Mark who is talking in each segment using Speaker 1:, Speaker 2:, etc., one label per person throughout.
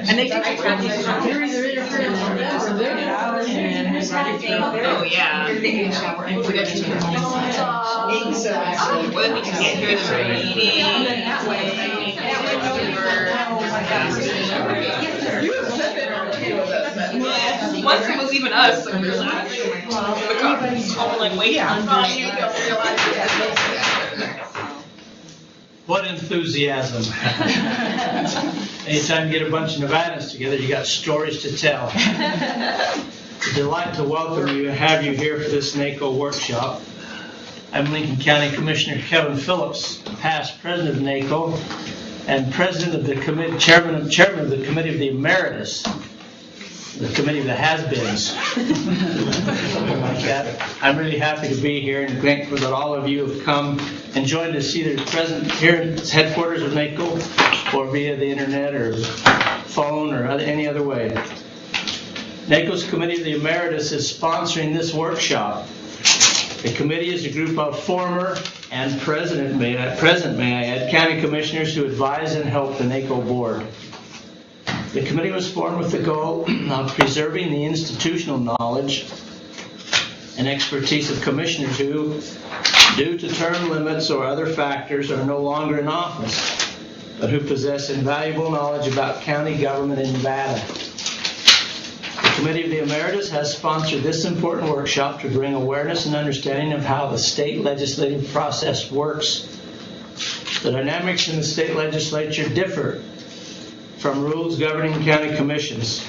Speaker 1: And they can oh yeah. Well, you can't hear them reading. Once it was even us, like, we were like, wait,
Speaker 2: What enthusiasm. Anytime you get a bunch of Nevadans together, you got stories to tell. It's a delight to welcome you and have you here for this NACO workshop. I'm Lincoln County Commissioner Kevin Phillips, past president of NACO and president of the committee, chairman of the committee of the emeritus, the committee of the has-beens. Like that. I'm really happy to be here and thankful that all of you have come and joined us either present here at the headquarters of NACO or via the internet or phone or any other way. NACO's Committee of the Emeritus is sponsoring this workshop. The committee is a group of former and present, may I add, county commissioners who advise and help the NACO board. The committee was formed with the goal of preserving the institutional knowledge and expertise of commissioners who, due to term limits or other factors, are no longer in office, but who possess invaluable knowledge about county government in Nevada. The Committee of the Emeritus has sponsored this important workshop to bring awareness and understanding of how the state legislative process works. The dynamics in the state legislature differ from rules governing county commissions.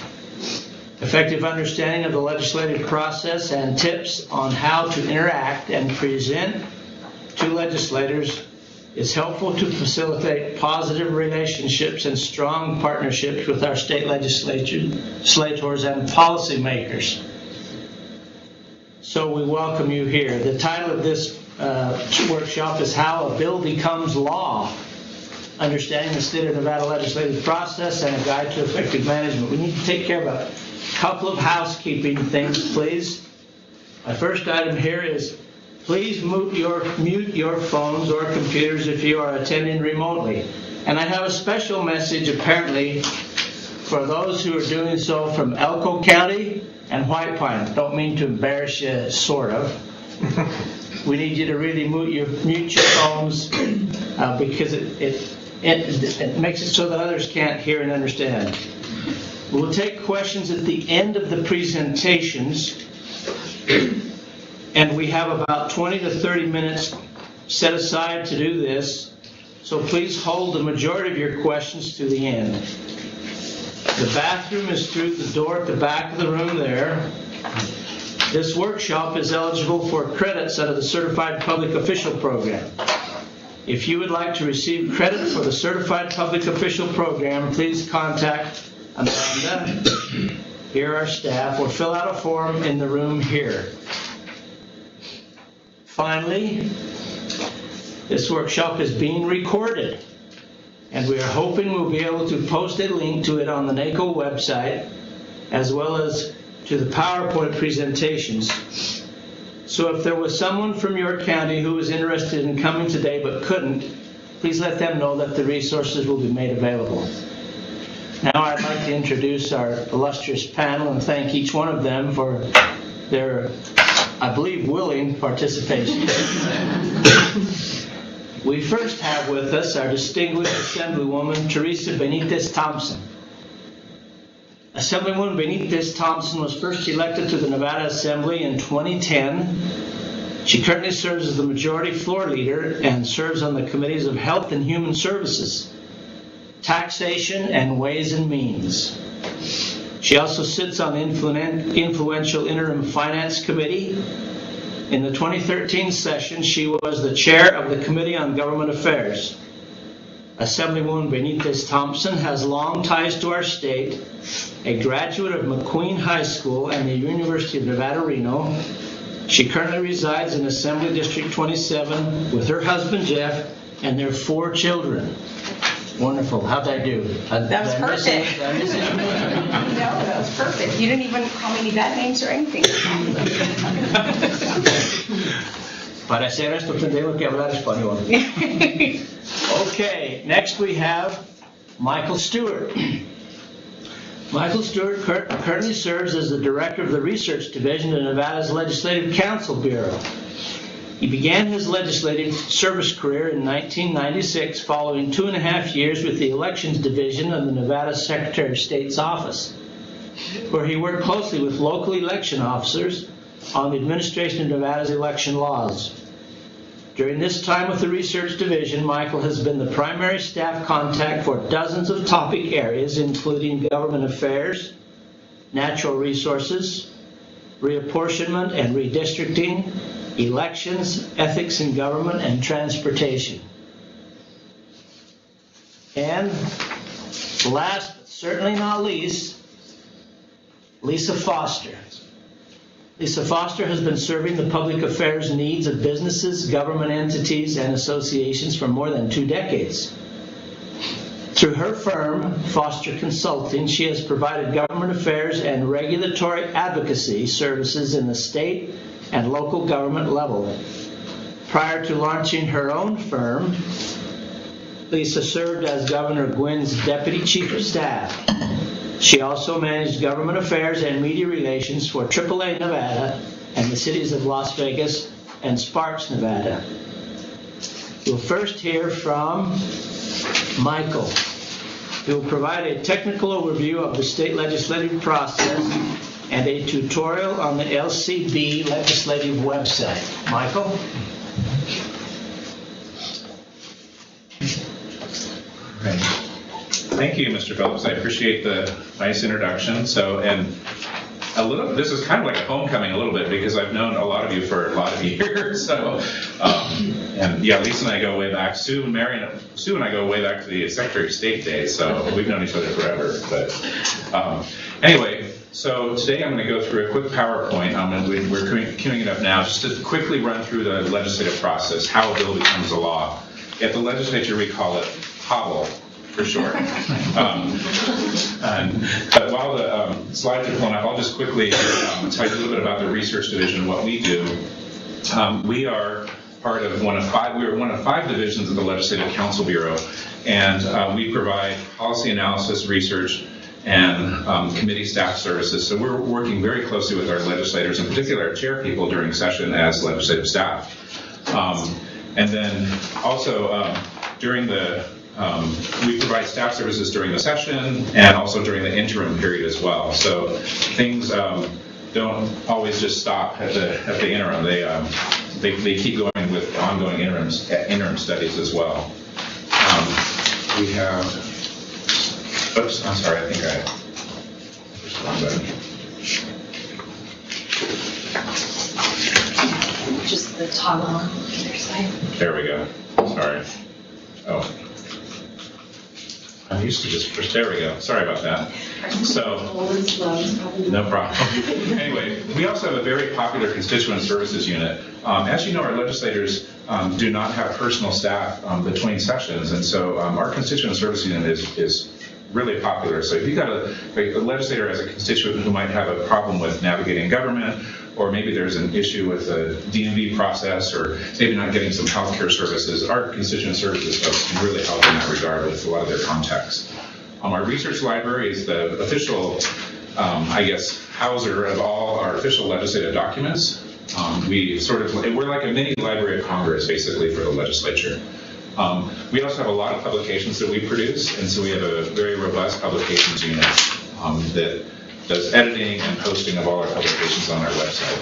Speaker 2: Effective understanding of the legislative process and tips on how to interact and present to legislators is helpful to facilitate positive relationships and strong partnerships with our state legislators and policymakers. So we welcome you here. The title of this workshop is How a Bill Becomes Law, Understanding the State of Nevada Legislative Process and a Guide to Effective Management. We need to take care of a couple of housekeeping things, please. My first item here is please mute your phones or computers if you are attending remotely. And I have a special message apparently for those who are doing so from Elko County and White Pine. Don't mean to embarrass you, sort of. We need you to really mute your phones because it makes it so that others can't hear and understand. We'll take questions at the end of the presentations, and we have about 20 to 30 minutes set aside to do this, so please hold the majority of your questions to the end. The bathroom is through the door at the back of the room there. This workshop is eligible for credits out of the Certified Public Official Program. If you would like to receive credit for the Certified Public Official Program, please contact Amanda, here our staff, or fill out a form in the room here. Finally, this workshop is being recorded, and we are hoping we'll be able to post a link to it on the NACO website, as well as to the PowerPoint presentations. So if there was someone from your county who was interested in coming today but couldn't, please let them know that the resources will be made available. Now I'd like to introduce our illustrious panel and thank each one of them for their, I believe, willing participation. We first have with us our distinguished Assemblywoman, Teresa Benitez Thompson. Assemblywoman Benitez Thompson was first elected to the Nevada Assembly in 2010. She currently serves as the Majority Floor Leader and serves on the Committees of Health and Human Services, Taxation, and Ways and Means. She also sits on the influential Interim Finance Committee. In the 2013 session, she was the chair of the Committee on Government Affairs. Assemblywoman Benitez Thompson has long ties to our state, a graduate of McQueen High School and the University of Nevada, Reno. She currently resides in Assembly District 27 with her husband, Jeff, and their 4 children. Wonderful. How'd I do?
Speaker 3: That was perfect. No, that was perfect. You didn't even call me any bad names or anything.
Speaker 2: Para hacer esto tendremos que hablar español. Okay, next we have Michael Stewart. Michael Stewart currently serves as the director of the Research Division of Nevada's Legislative Council Bureau. He began his legislative service career in 1996 following 2.5 years with the Elections Division of the Nevada Secretary of State's office, where he worked closely with local election officers on the administration of Nevada's election laws. During this time with the Research Division, Michael has been the primary staff contact for dozens of topic areas, including government affairs, natural resources, reapportionment and redistricting, elections, ethics in government, and transportation. And last but certainly not least, Lisa Foster. Lisa Foster has been serving the public affairs needs of businesses, government entities, and associations for more than 2 decades. Through her firm, Foster Consulting, she has provided government affairs and regulatory advocacy services in the state and local government level. Prior to launching her own firm, Lisa served as Governor Gwynn's Deputy Chief of Staff. She also managed government affairs and media relations for AAA Nevada and the cities of Las Vegas and Sparks, Nevada. We'll first hear from Michael, who will provide a technical overview of the state legislative process and a tutorial on the LCB legislative website. Michael?
Speaker 4: Right. Thank you, Mr. Phillips. I appreciate the nice introduction. This is kind of like a homecoming a little bit because I've known a lot of you for a lot of years. Lisa and I go way back. Sue and I go way back to the Secretary of State days, so we've known each other forever. But anyway, so today I'm going to go through a quick PowerPoint. We're queuing it up now just to quickly run through the legislative process, how a bill becomes a law. At the legislature, we call it HOBBLE for short. But while the slides are pulling up, I'll just quickly tell you a little bit about the Research Division and what we do. We are part of one of 5 divisions of the Legislative Council Bureau, and we provide policy analysis, research, and committee staff services. So we're working very closely with our legislators, in particular our chair people during session as legislative staff. And then also during the we provide staff services during the session and also during the interim period as well. So things don't always just stop at the interim. They keep going with ongoing interim studies as well. We have. Oops, I'm sorry. I think I pushed the wrong button.
Speaker 1: Just the toggle on either side.
Speaker 4: There we go. Sorry. Oh. I'm used to just push. There we go. Sorry about that. So, no problem. Anyway, we also have a very popular Constituent Services unit. As you know, our legislators do not have personal staff between sessions, and so our Constituent Service unit is really popular. So if you've got a legislator as a constituent who might have a problem with navigating government, or maybe there's an issue with the DMV process, or maybe not getting some healthcare services, our Constituent Services folks can really help in that regard with a lot of their contacts. Our research library is the official, houser of all our official legislative documents. We're like a mini Library of Congress, basically, for the legislature. We also have a lot of publications that we produce, and so we have a very robust publications unit that does editing and posting of all our publications on our website.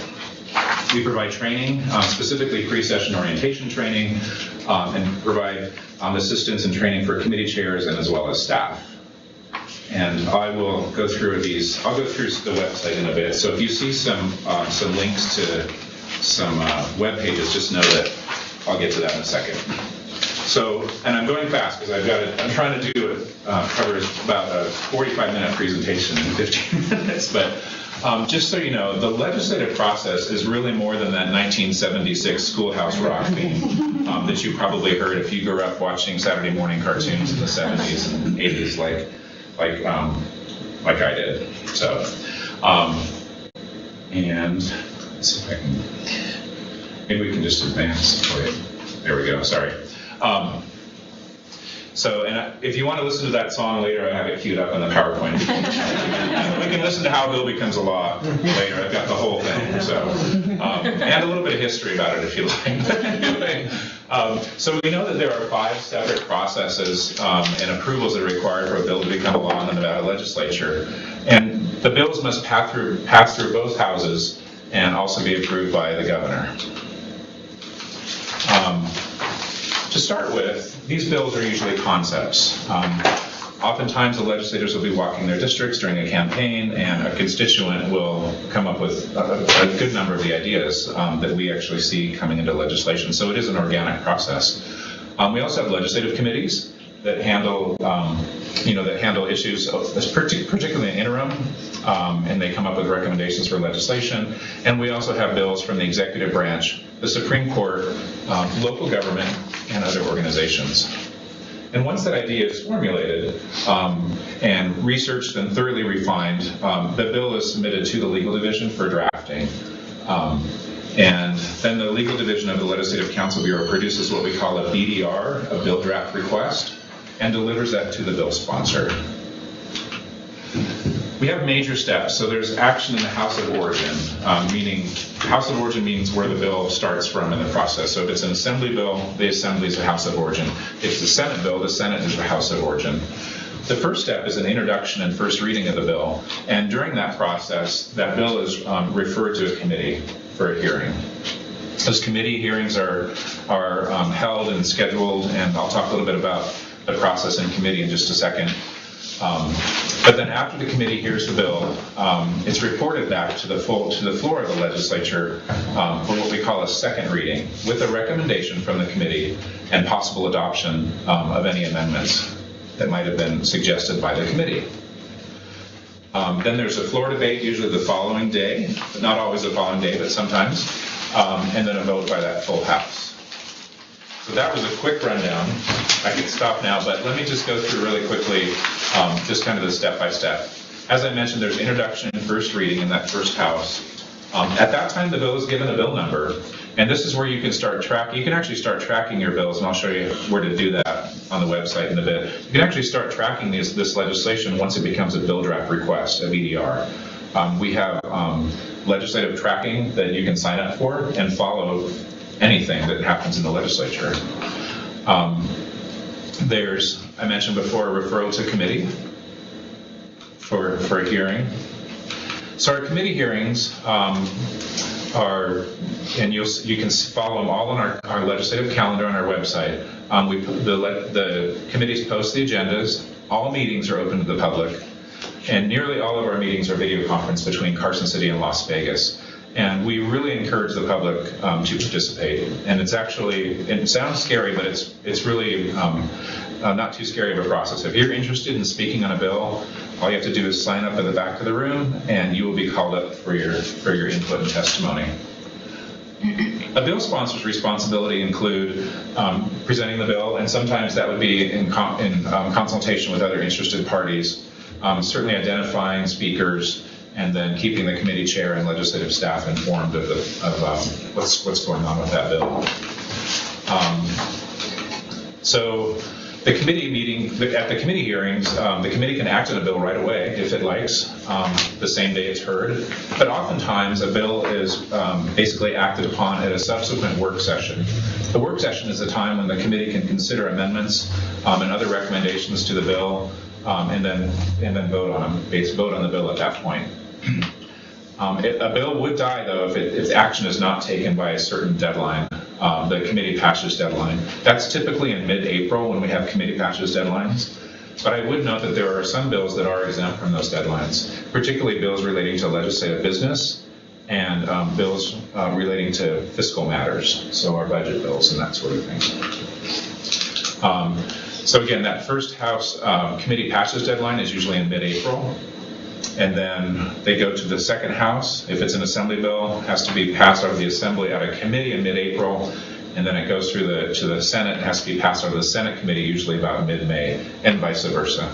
Speaker 4: We provide training, specifically pre-session orientation training, and provide assistance and training for committee chairs and as well as staff. And I will go through these. I'll go through the website in a bit. So if you see some links to some web pages, just know that I'll get to that in a second. So, and I'm going fast because I'm trying to do cover about a 45-minute presentation in 15 minutes. But just so you know, the legislative process is really more than that 1976 Schoolhouse Rock theme that you probably heard if you grew up watching Saturday morning cartoons in the 70s and 80s, like I did. So, and let's see if I can. Maybe we can just advance. Wait, there we go, sorry. If you want to listen to that song later, I have it queued up on the PowerPoint. We can listen to how a bill becomes a law later. I've got the whole thing. And a little bit of history about it if you like. So we know that there are 5 separate processes and approvals that are required for a bill to become a law in the Nevada legislature. And the bills must pass through both houses and also be approved by the governor. To start with, these bills are usually concepts. Oftentimes the legislators will be walking their districts during a campaign, and a constituent will come up with a good number of the ideas that we actually see coming into legislation. So it is an organic process. We also have legislative committees that handle issues, particularly in interim, and they come up with recommendations for legislation. And we also have bills from the executive branch, the Supreme Court, local government, and other organizations. And once that idea is formulated and researched and thoroughly refined, the bill is submitted to the legal division for drafting. And then the legal division of the Legislative Council Bureau produces what we call a BDR, a bill draft request, and delivers that to the bill sponsor. We have major steps. So there's action in the House of Origin, meaning House of Origin means where the bill starts from in the process. So if it's an assembly bill, the assembly is the House of Origin. If it's a Senate bill, the Senate is the House of Origin. The first step is an introduction and first reading of the bill. And during that process, that bill is referred to a committee for a hearing. Those committee hearings are held and scheduled, and I'll talk a little bit about the process in committee in just a second. But then after the committee hears the bill, it's reported back to the floor of the legislature for what we call a second reading, with a recommendation from the committee and possible adoption of any amendments that might have been suggested by the committee. Then there's a floor debate, usually the following day, but not always the following day, but sometimes, and then a vote by that full House. So that was a quick rundown. I can stop now, but let me just go through really quickly just kind of the step-by-step. As I mentioned, there's introduction and first reading in that first House. At that time, the bill is given a bill number, and this is where you can start tracking. You can actually start tracking your bills, and I'll show you where to do that on the website in a bit. You can actually start tracking this legislation once it becomes a bill draft request, a BDR. We have legislative tracking that you can sign up for and follow anything that happens in the legislature. There's, I mentioned before, a referral to committee for a hearing. So our committee hearings are, and you can follow them all on our legislative calendar on our website. The committees post the agendas. All meetings are open to the public, and nearly all of our meetings are video conference between Carson City and Las Vegas. And we really encourage the public to participate. And it's actually, it sounds scary, but it's really not too scary of a process. If you're interested in speaking on a bill, all you have to do is sign up at the back of the room, and you will be called up for your input and testimony. A bill sponsor's responsibility include presenting the bill, and sometimes that would be in consultation with other interested parties, certainly identifying speakers, and then keeping the committee chair and legislative staff informed of what's going on with that bill. So the committee meeting, at the committee hearings, the committee can act on a bill right away if it likes, the same day it's heard. But oftentimes a bill is basically acted upon at a subsequent work session. The work session is the time when the committee can consider amendments and other recommendations to the bill, and then vote on the bill at that point. A bill would die, though, if action is not taken by a certain deadline, the committee passage deadline. That's typically in mid-April when we have committee passage deadlines. But I would note that there are some bills that are exempt from those deadlines, particularly bills relating to legislative business and bills relating to fiscal matters, so our budget bills and that sort of thing. So again, that first House committee passage deadline is usually in mid-April. And then they go to the second House. If it's an assembly bill, it has to be passed out of the assembly at a committee in mid-April, and then it goes through to the Senate. It has to be passed out of the Senate committee usually about mid-May, and vice versa.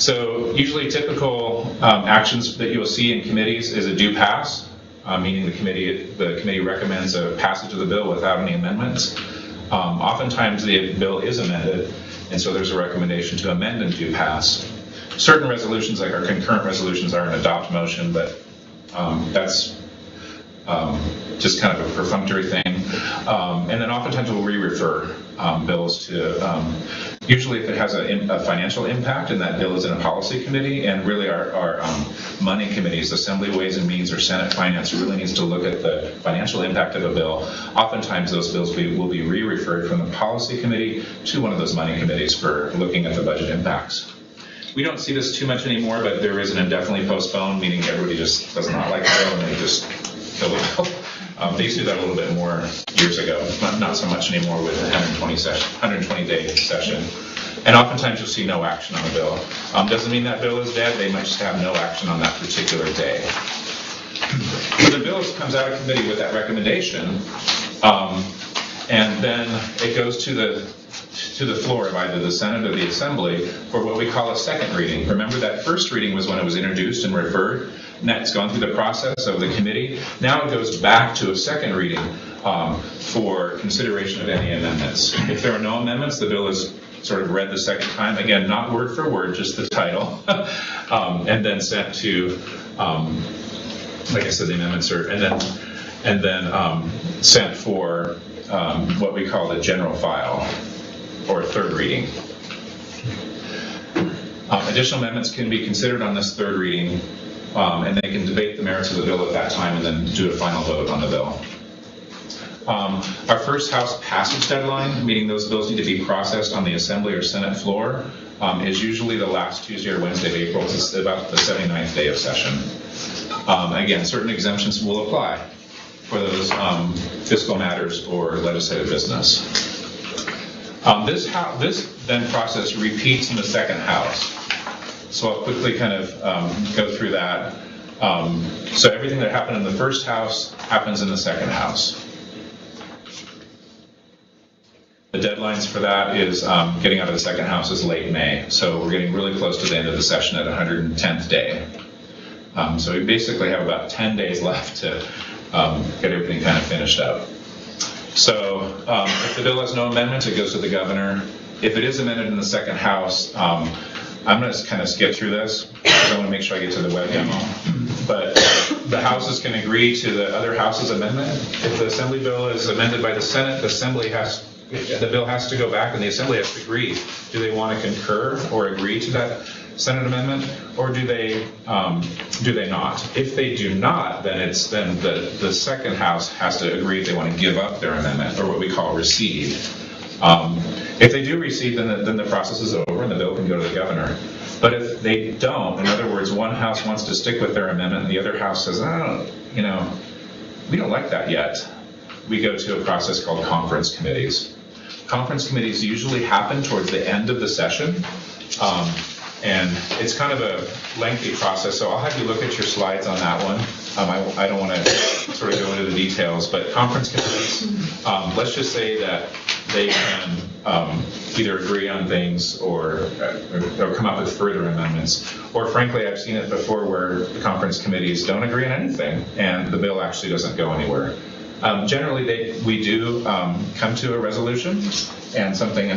Speaker 4: So usually typical actions that you'll see in committees is a do pass, meaning the committee recommends a passage of the bill without any amendments. Oftentimes the bill is amended, and so there's a recommendation to amend and do pass. Certain resolutions, like our concurrent resolutions, are an adopt motion, but that's just kind of a perfunctory thing. And then oftentimes we'll re-refer bills to, usually if it has a financial impact and that bill is in a policy committee, and really our money committees, Assembly, Ways and Means, or Senate Finance really needs to look at the financial impact of a bill. Oftentimes those bills will be re-referred from the policy committee to one of those money committees for looking at the budget impacts. We don't see this too much anymore, but there is an indefinitely postponed, meaning everybody just does not like the bill and they just kill the bill. They used to do that a little bit more years ago, not so much anymore with the 120-day session. And oftentimes you'll see no action on the bill. Doesn't mean that bill is dead, they might just have no action on that particular day. So the bill comes out of committee with that recommendation, and then it goes to the floor of either the Senate or the Assembly for what we call a second reading. Remember that first reading was when it was introduced and referred, and that's gone through the process of the committee. Now it goes back to a second reading for consideration of any amendments. If there are no amendments, the bill is sort of read the second time. Again, not word for word, just the title, and then sent to, like I said, the amendments are, and then sent for what we call the general file, or third reading. Additional amendments can be considered on this third reading, and they can debate the merits of the bill at that time and then do a final vote on the bill. Our first House passage deadline, meaning those bills need to be processed on the Assembly or Senate floor, is usually the last Tuesday or Wednesday of April. It's about the 79th day of session. Again, certain exemptions will apply for those fiscal matters or legislative business. This then process repeats in the second House. So I'll quickly kind of go through that. So everything that happened in the first House happens in the second House. The deadlines for that is getting out of the second House is late May. So we're getting really close to the end of the session at 110th day. So we basically have about 10 days left to get everything kind of finished up. So if the bill has no amendments, it goes to the governor. If it is amended in the second House, I'm going to kind of skip through this because I want to make sure I get to the web demo. But the Houses can agree to the other House's amendment. If the Assembly bill is amended by the Senate, the bill has to go back and the Assembly has to agree. Do they want to concur or agree to that Senate amendment, or do they not? If they do not, then the second House has to agree if they want to give up their amendment, or what we call recede. If they do recede, then the process is over and the bill can go to the governor. But if they don't, in other words, one House wants to stick with their amendment and the other House says, we don't like that yet, we go to a process called conference committees. Conference committees usually happen towards the end of the session. And it's kind of a lengthy process, so I'll have you look at your slides on that one. I don't want to sort of go into the details, but conference committees, let's just say that they can either agree on things or come up with further amendments. Or frankly, I've seen it before where the conference committees don't agree on anything and the bill actually doesn't go anywhere. Generally, we do come to a resolution, and something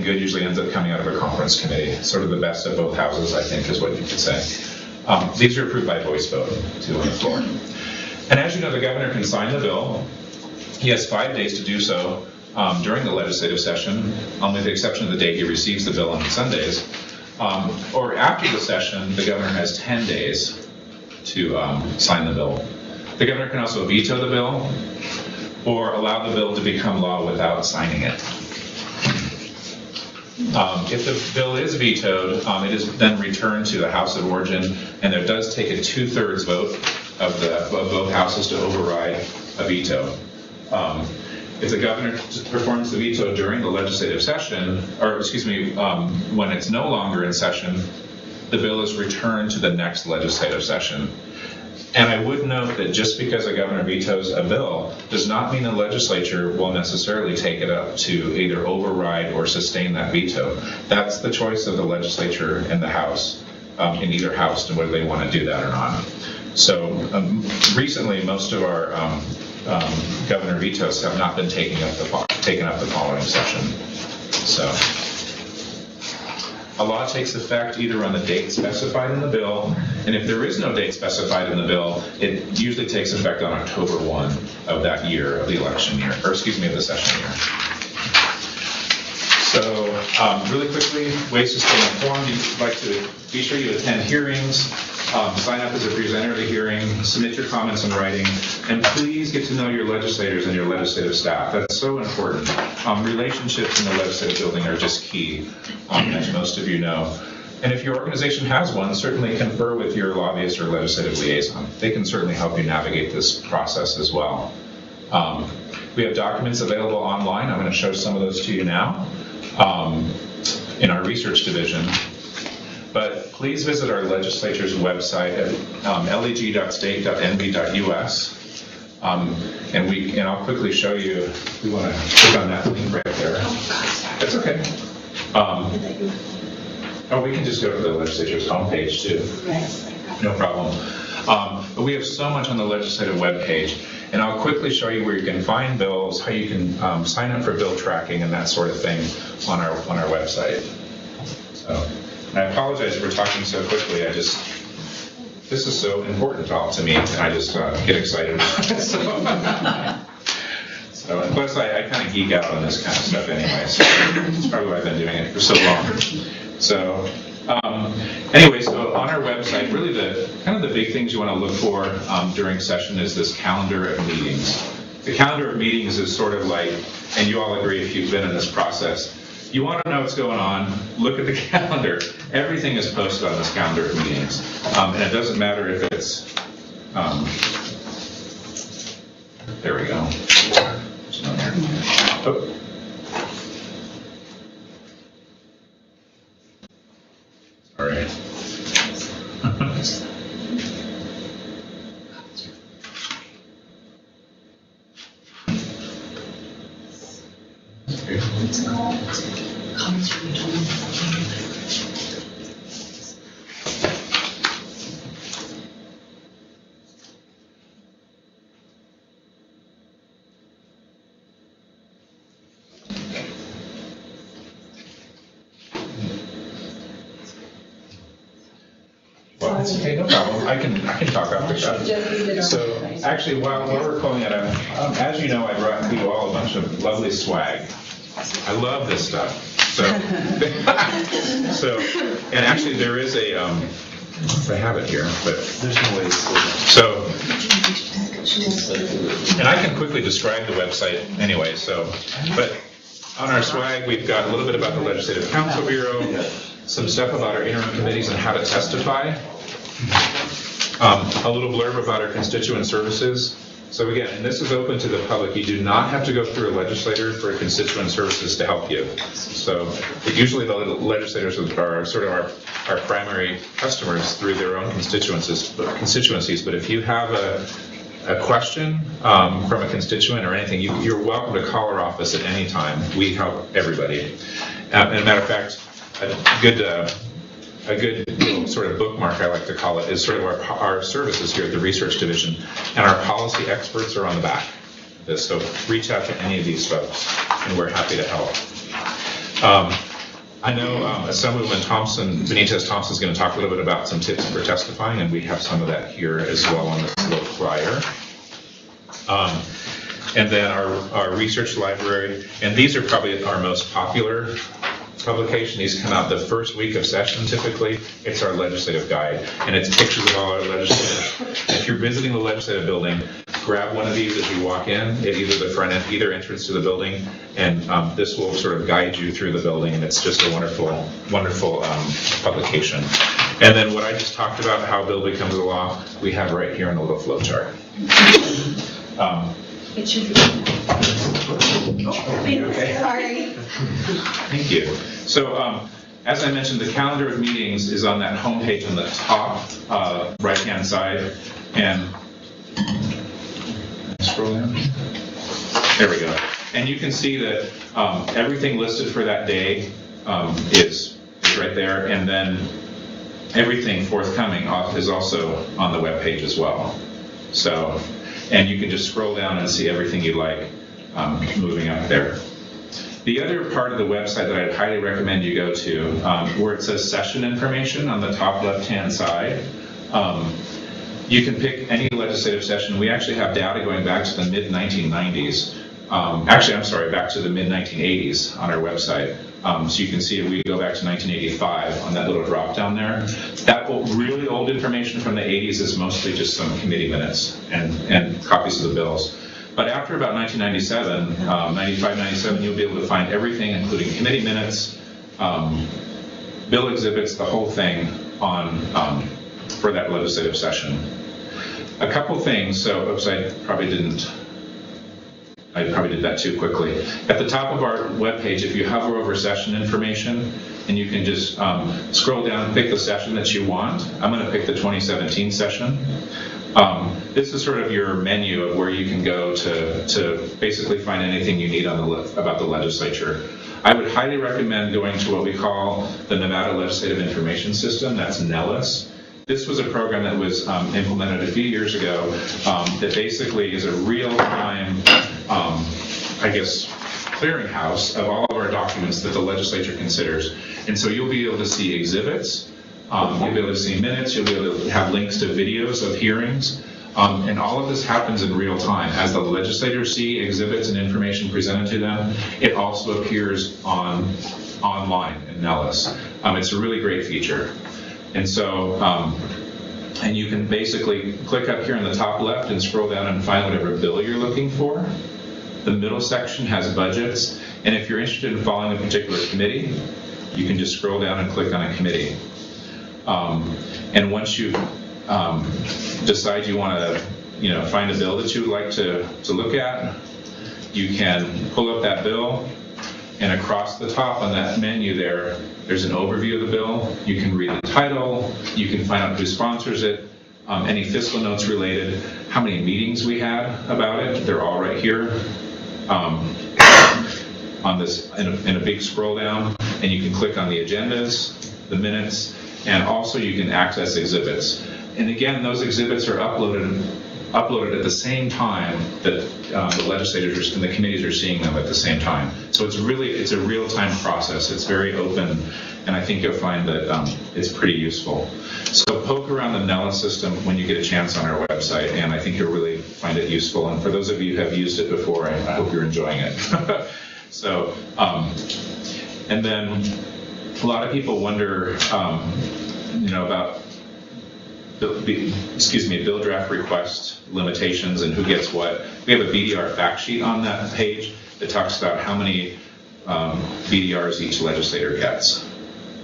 Speaker 4: good usually ends up coming out of a conference committee. Sort of the best of both houses, I think, is what you could say. These are approved by voice vote, too, on the floor. And as you know, the governor can sign the bill. He has 5 days to do so during the legislative session, with the exception of the day he receives the bill on Sundays. Or after the session, the governor has 10 days to sign the bill. The governor can also veto the bill or allow the bill to become law without signing it. If the bill is vetoed, it is then returned to the House of Origin, and there does take a 2/3 vote of both houses to override a veto. If the governor performs the veto during the legislative session, when it's no longer in session, the bill is returned to the next legislative session. And I would note that just because a governor vetoes a bill does not mean the legislature will necessarily take it up to either override or sustain that veto. That's the choice of the legislature and the House, in either house, and whether they want to do that or not. So recently, most of our governor vetoes have not been taken up the following session. So a law takes effect either on the date specified in the bill, and if there is no date specified in the bill, it usually takes effect on October 1 of that year, of the election year, or excuse me, of the session year. So really quickly, ways to stay informed. You'd like to be sure you attend hearings, sign up as a presenter at a hearing, submit your comments in writing, and please get to know your legislators and your legislative staff. That's so important. Relationships in the legislative building are just key, as most of you know. And if your organization has one, certainly confer with your lobbyist or legislative liaison. They can certainly help you navigate this process as well. We have documents available online. I'm going to show some of those to you now in our research division. But please visit our legislature's website at leg.state.nv.us. And I'll quickly show you. We want to click on that link right there. That's okay. We can just go to the legislature's homepage too. No problem. But we have so much on the legislative webpage, and I'll quickly show you where you can find bills, how you can sign up for bill tracking and that sort of thing on our website. So. I apologize for talking so quickly. This is so important to me, and I just get excited. So plus, I kind of geek out on this kind of stuff anyway, so that's probably why I've been doing it for so long. So anyway, so on our website, really the big things you want to look for during session is this calendar of meetings. The calendar of meetings is sort of like, and you all agree if you've been in this process, you want to know what's going on, look at the calendar. Everything is posted on this calendar of meetings. And it doesn't matter if it's, there we go. Oh. Sorry. Well, it's okay, no problem. I can talk after that. So actually, while we're calling it as you know, I brought you all a bunch of lovely swag. I love this stuff. So, and actually there is a, I have it here, but there's no way to see it. So, and I can quickly describe the website anyway, but on our swag, we've got a little bit about the Legislative Council Bureau, some stuff about our interim committees and how to testify, a little blurb about our Constituent Services. So again, and this is open to the public. You do not have to go through a legislator for Constituent Services to help you. So usually the legislators are sort of our primary customers through their own constituencies. But if you have a question from a constituent or anything, you're welcome to call our office at any time. We help everybody. And a matter of fact, a good little sort of bookmark, I like to call it, is sort of our services here at the Research Division, and our policy experts are on the back of this. So reach out to any of these folks, and we're happy to help. I know Assemblywoman Benitez Thompson is going to talk a little bit about some tips for testifying, and we have some of that here as well on this little flyer. And then our research library, and these are probably our most popular publication. These come out the first week of session typically. It's our legislative guide, and it's pictures of all our legislators. If you're visiting the legislative building, grab one of these as you walk in at either entrance to the building, and this will sort of guide you through the building, and it's just a wonderful, wonderful publication. And then what I just talked about, how a bill becomes a law, we have right here in a little flow chart.
Speaker 3: It should be.
Speaker 4: Okay.
Speaker 3: Sorry.
Speaker 4: Thank you. So, as I mentioned, the calendar of meetings is on that homepage on the top right-hand side. And scroll down. There we go. And you can see that everything listed for that day is right there, and then everything forthcoming is also on the web page as well. So, and you can just scroll down and see everything you like moving up there. The other part of the website that I'd highly recommend you go to, where it says session information on the top left-hand side, you can pick any legislative session. We actually have data going back to the mid-1990s. Back to the mid-1980s on our website. So you can see if we go back to 1985 on that little drop down there. That really old information from the 80s is mostly just some committee minutes and copies of the bills. But after about 1997, 95, 97, you'll be able to find everything, including committee minutes, bill exhibits, the whole thing on for that legislative session. A couple things. So, oops, I probably did that too quickly. At the top of our webpage, if you hover over session information, and you can just scroll down and pick the session that you want. I'm going to pick the 2017 session. This is sort of your menu of where you can go to basically find anything you need about the legislature. I would highly recommend going to what we call the Nevada Legislative Information System. That's NELIS. This was a program that was implemented a few years ago that basically is a real-time, clearinghouse of all of our documents that the legislature considers. And so you'll be able to see exhibits, you'll be able to see minutes, you'll be able to have links to videos of hearings, and all of this happens in real time. As the legislators see exhibits and information presented to them, it also appears online in NELIS. It's a really great feature. And so, and you can basically click up here in the top left and scroll down and find whatever bill you're looking for. The middle section has budgets, and if you're interested in following a particular committee, you can just scroll down and click on a committee. And once you decide you want to, find a bill that you would like to look at, you can pull up that bill, and across the top on that menu there's an overview of the bill. You can read the title, you can find out who sponsors it, any fiscal notes related, how many meetings we had about it. They're all right here on this in a big scroll down, and you can click on the agendas, the minutes, and also you can access exhibits. And again, those exhibits are uploaded at the same time that the legislators and the committees are seeing them at the same time. So it's a real-time process. It's very open, and I think you'll find that it's pretty useful. So poke around the NELIS system when you get a chance on our website, and I think you'll really find it useful. And for those of you who have used it before, I hope you're enjoying it. So, and then a lot of people wonder, about bill draft request limitations and who gets what. We have a BDR fact sheet on that page that talks about how many BDRs each legislator gets.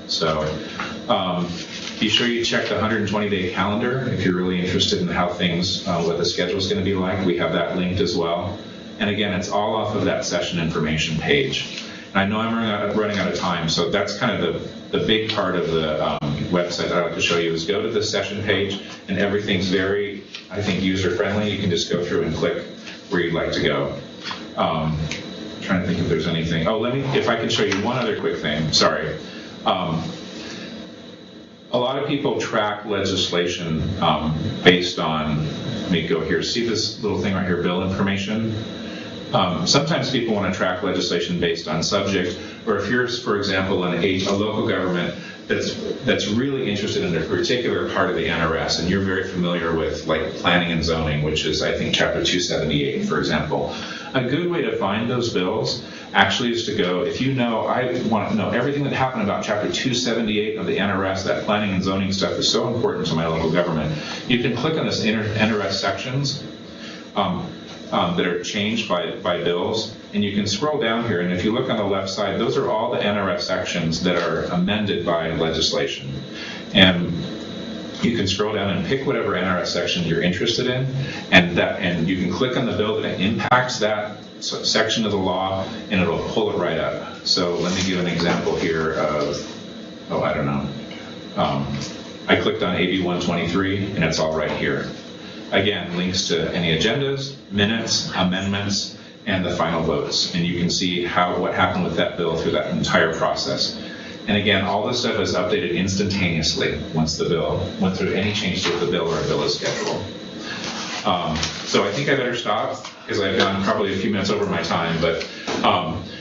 Speaker 4: So be sure you check the 120-day calendar if you're really interested in how things, what the schedule is going to be like. We have that linked as well. And again, it's all off of that session information page. And I know I'm running out of time, so that's kind of the big part of the website that I'd like to show you is go to the session page, and everything's very, I think, user-friendly. You can just go through and click where you'd like to go. Trying to think if there's anything. Oh, if I can show you one other quick thing. Sorry. A lot of people track legislation based on, let me go here. See this little thing right here, bill information? Sometimes people want to track legislation based on subject, or if you're, for example, in a local government that's really interested in a particular part of the NRS, and you're very familiar with like planning and zoning, which is, I think, Chapter 278, for example. A good way to find those bills actually is to go, if you know, I want to know everything that happened about Chapter 278 of the NRS, that planning and zoning stuff is so important to my local government. You can click on this NRS sections that are changed by bills, and you can scroll down here, and if you look on the left side, those are all the NRS sections that are amended by legislation. And you can scroll down and pick whatever NRS section you're interested in, and you can click on the bill that impacts that section of the law, and it'll pull it right up. So let me give an example here of, I clicked on AB 123, and it's all right here. again, links to any agendas, minutes, amendments, and the final votes. And you can see what happened with that bill through that entire process. And again, all this stuff is updated instantaneously once the bill went through any change to the bill or a bill is scheduled. So I think I better stop because I've gone probably a few minutes over my time. But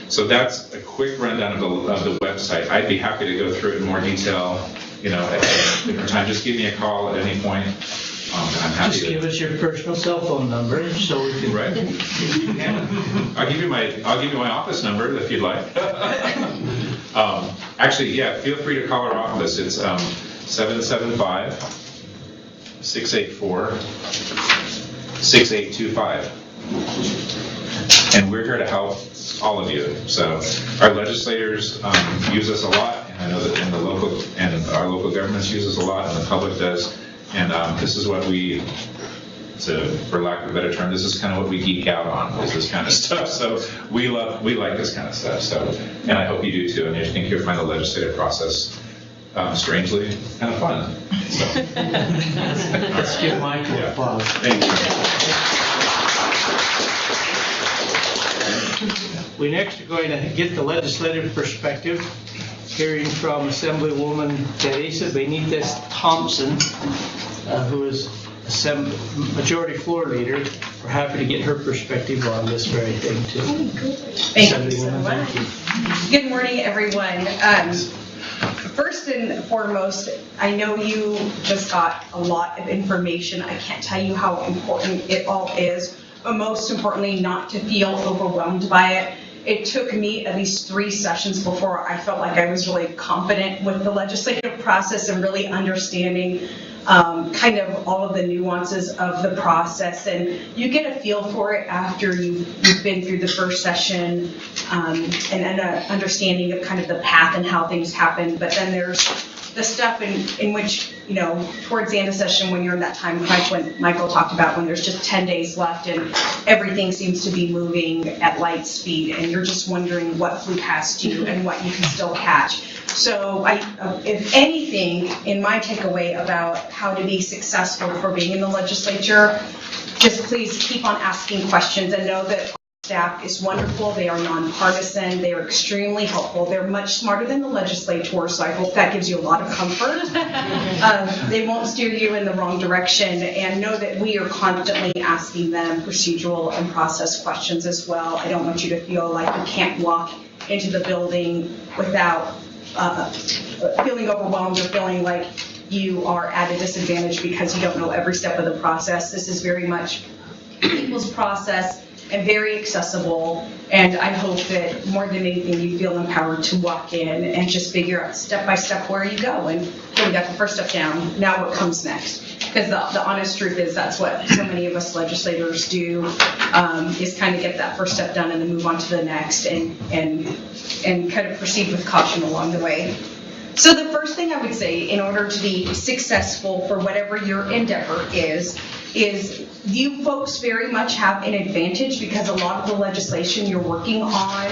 Speaker 4: so that's a quick rundown of the website. I'd be happy to go through it in more detail, at a different time. Just give me a call at any point. I'm happy
Speaker 2: Just
Speaker 4: to
Speaker 2: give us your personal cell phone number so we can.
Speaker 4: Right. Yeah. I'll give you my office number if you'd like. Actually, yeah, feel free to call our office. It's 775-684-6825. And we're here to help all of you. So our legislators use us a lot, and I know that our local governments use us a lot, and the public does. And this is what for lack of a better term, this is kind of what we geek out on, is this kind of stuff. So we like this kind of stuff. So, and I hope you do too. And I think you'll find the legislative process strangely kind of fun. So.
Speaker 2: Let's give Michael applause.
Speaker 4: Thank you.
Speaker 2: We next are going to get the legislative perspective, hearing from Assemblywoman Teresa Benitez Thompson, who is Majority Floor Leader. We're happy to get her perspective on this very thing too.
Speaker 3: Thank you so much. Good morning, everyone. First and foremost, I know you just got a lot of information. I can't tell you how important it all is, but most importantly, not to feel overwhelmed by it. It took me at least 3 sessions before I felt like I was really confident with the legislative process and really understanding kind of all of the nuances of the process. And you get a feel for it after you've been through the first session and an understanding of kind of the path and how things happen. But then there's the stuff in which, towards the end of session when you're in that time crunch when Michael talked about when there's just 10 days left and everything seems to be moving at light speed and you're just wondering what flew past you and what you can still catch. So if anything, in my takeaway about how to be successful for being in the legislature, just please keep on asking questions and know that staff is wonderful. They are nonpartisan. They are extremely helpful. They're much smarter than the legislator, so I hope that gives you a lot of comfort. They won't steer you in the wrong direction, and know that we are constantly asking them procedural and process questions as well. I don't want you to feel like you can't walk into the building without feeling overwhelmed or feeling like you are at a disadvantage because you don't know every step of the process. This is very much people's process and very accessible, and I hope that more than anything you feel empowered to walk in and just figure out step by step where you go. And okay, we got the first step down, now what comes next? Because the honest truth is that's what so many of us legislators do, is kind of get that first step done and then move on to the next and kind of proceed with caution along the way. So the first thing I would say in order to be successful for whatever your endeavor is you folks very much have an advantage because a lot of the legislation you're working on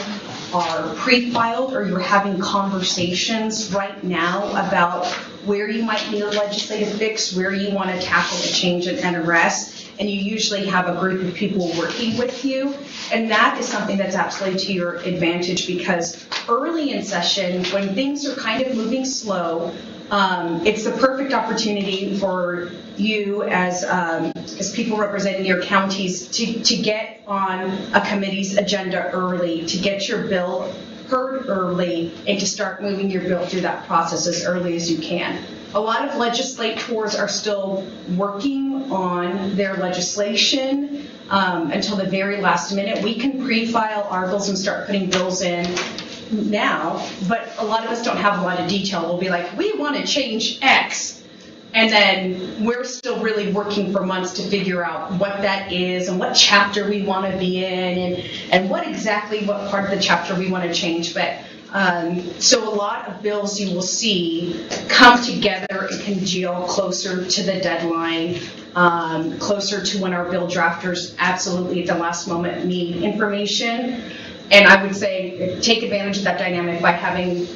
Speaker 3: are pre-filed or you're having conversations right now about where you might need a legislative fix, where you want to tackle a change and arrest. And you usually have a group of people working with you. And that is something that's absolutely to your advantage because early in session, when things are kind of moving slow, it's the perfect opportunity for you as people representing your counties to get on a committee's agenda early, to get your bill heard early, and to start moving your bill through that process as early as you can. A lot of legislators are still working on their legislation until the very last minute. We can pre-file our bills and start putting bills in now, but a lot of us don't have a lot of detail. We'll be like, we want to change X, and then we're still really working for months to figure out what that is and what chapter we want to be in and what part of the chapter we want to change. But so a lot of bills you will see come together and congeal closer to the deadline, closer to when our bill drafters absolutely at the last moment need information. And I would say take advantage of that dynamic by having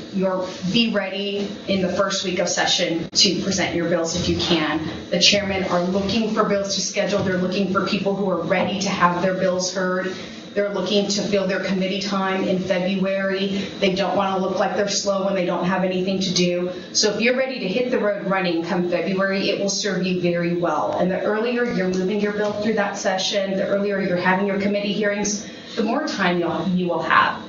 Speaker 3: be ready in the first week of session to present your bills if you can. The chairmen are looking for bills to schedule. They're looking for people who are ready to have their bills heard. They're looking to fill their committee time in February. They don't want to look like they're slow when they don't have anything to do. So if you're ready to hit the road running come February, it will serve you very well. And the earlier you're moving your bill through that session, the earlier you're having your committee hearings, the more time you will have.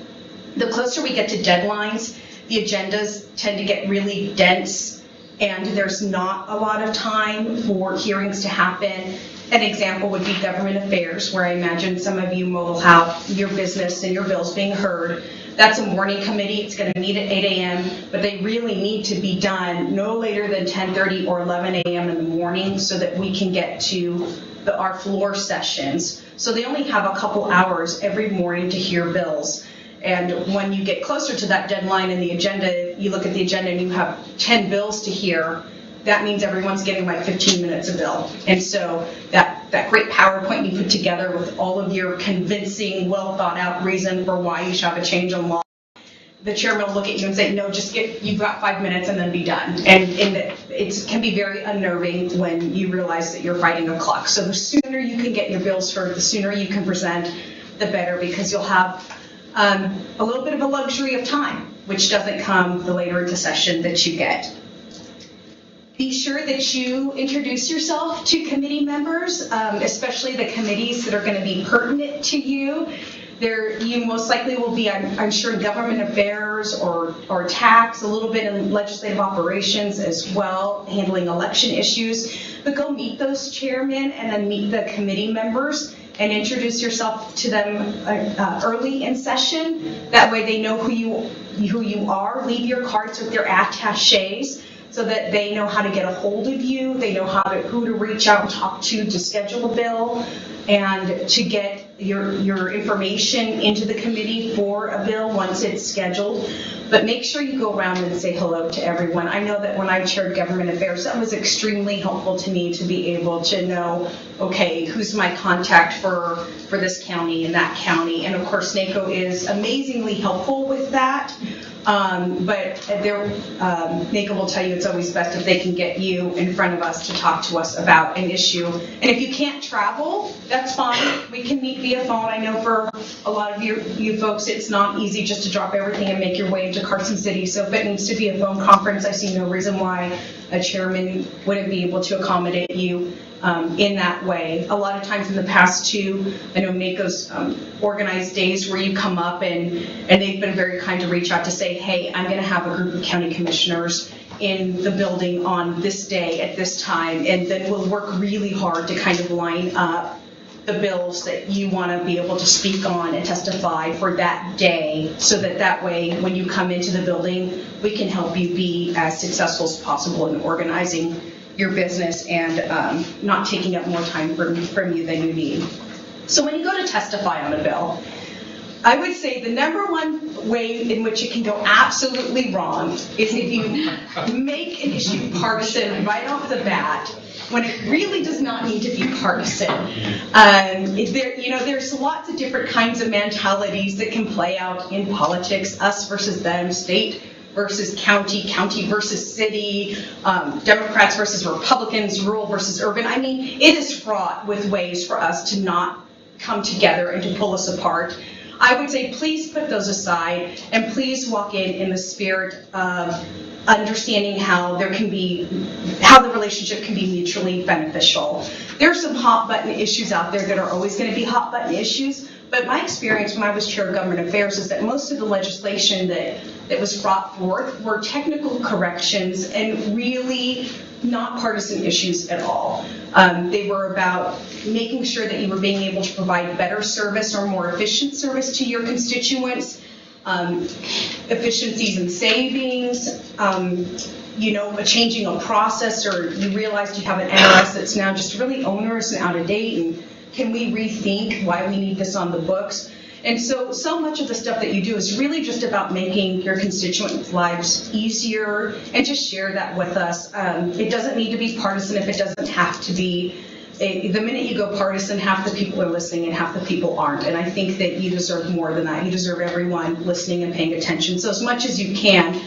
Speaker 3: The closer we get to deadlines, the agendas tend to get really dense, and there's not a lot of time for hearings to happen. An example would be government affairs, where I imagine some of you will have your business and your bills being heard. That's a morning committee. It's going to meet at 8 a.m., but they really need to be done no later than 10:30 or 11 a.m. in the morning so that we can get to our floor sessions. So they only have a couple hours every morning to hear bills. And when you get closer to that deadline in the agenda, you look at the agenda and you have 10 bills to hear, that means everyone's getting like 15 minutes a bill. And so that great PowerPoint you put together with all of your convincing, well thought out reason for why you should have a change in law, the chairman will look at you and say, no, you've got 5 minutes and then be done. And it can be very unnerving when you realize that you're fighting a clock. So the sooner you can get your bills heard, the sooner you can present, the better, because you'll have a little bit of a luxury of time, which doesn't come the later into session that you get. Be sure that you introduce yourself to committee members, especially the committees that are going to be pertinent to you. You most likely will be, I'm sure, in government affairs or tax, a little bit in legislative operations as well, handling election issues. But go meet those chairmen and then meet the committee members and introduce yourself to them early in session. That way they know who you are. Leave your cards with your attaches so that they know how to get a hold of you. They know who to reach out and talk to schedule a bill and to get your information into the committee for a bill once it's scheduled. But make sure you go around and say hello to everyone. I know that when I chaired government affairs, that was extremely helpful to me to be able to know, okay, who's my contact for this county and that county. And of course, NACO is amazingly helpful with that. But NACO will tell you it's always best if they can get you in front of us to talk to us about an issue. And if you can't travel, that's fine. We can meet via phone. I know for a lot of you folks, it's not easy just to drop everything and make your way into Carson City. So if it needs to be a phone conference, I see no reason why a chairman wouldn't be able to accommodate you in that way. A lot of times in the past too, I know NACO's organized days where you come up and they've been very kind to reach out to say, hey, I'm going to have a group of county commissioners in the building on this day at this time, and then we'll work really hard to kind of line up the bills that you want to be able to speak on and testify for that day, so that way when you come into the building, we can help you be as successful as possible in organizing your business and not taking up more time from you than you need. So when you go to testify on a bill, I would say the number one way in which it can go absolutely wrong is if you make an issue partisan right off the bat, when it really does not need to be partisan. There's lots of different kinds of mentalities that can play out in politics, us versus them, state versus county, county versus city, Democrats versus Republicans, rural versus urban. I mean, it is fraught with ways for us to not come together and to pull us apart. I would say please put those aside and please walk in the spirit of understanding how the relationship can be mutually beneficial. There are some hot button issues out there that are always going to be hot button issues, but my experience when I was chair of government affairs is that most of the legislation that was brought forth were technical corrections and really not partisan issues at all. They were about making sure that you were being able to provide better service or more efficient service to your constituents, efficiencies and savings, changing a process, or you realized you have an NRS that's now just really onerous and out of date, and can we rethink why we need this on the books? And so much of the stuff that you do is really just about making your constituents' lives easier, and just share that with us. It doesn't need to be partisan if it doesn't have to be. The minute you go partisan, half the people are listening and half the people aren't. And I think that you deserve more than that. You deserve everyone listening and paying attention. So as much as you can,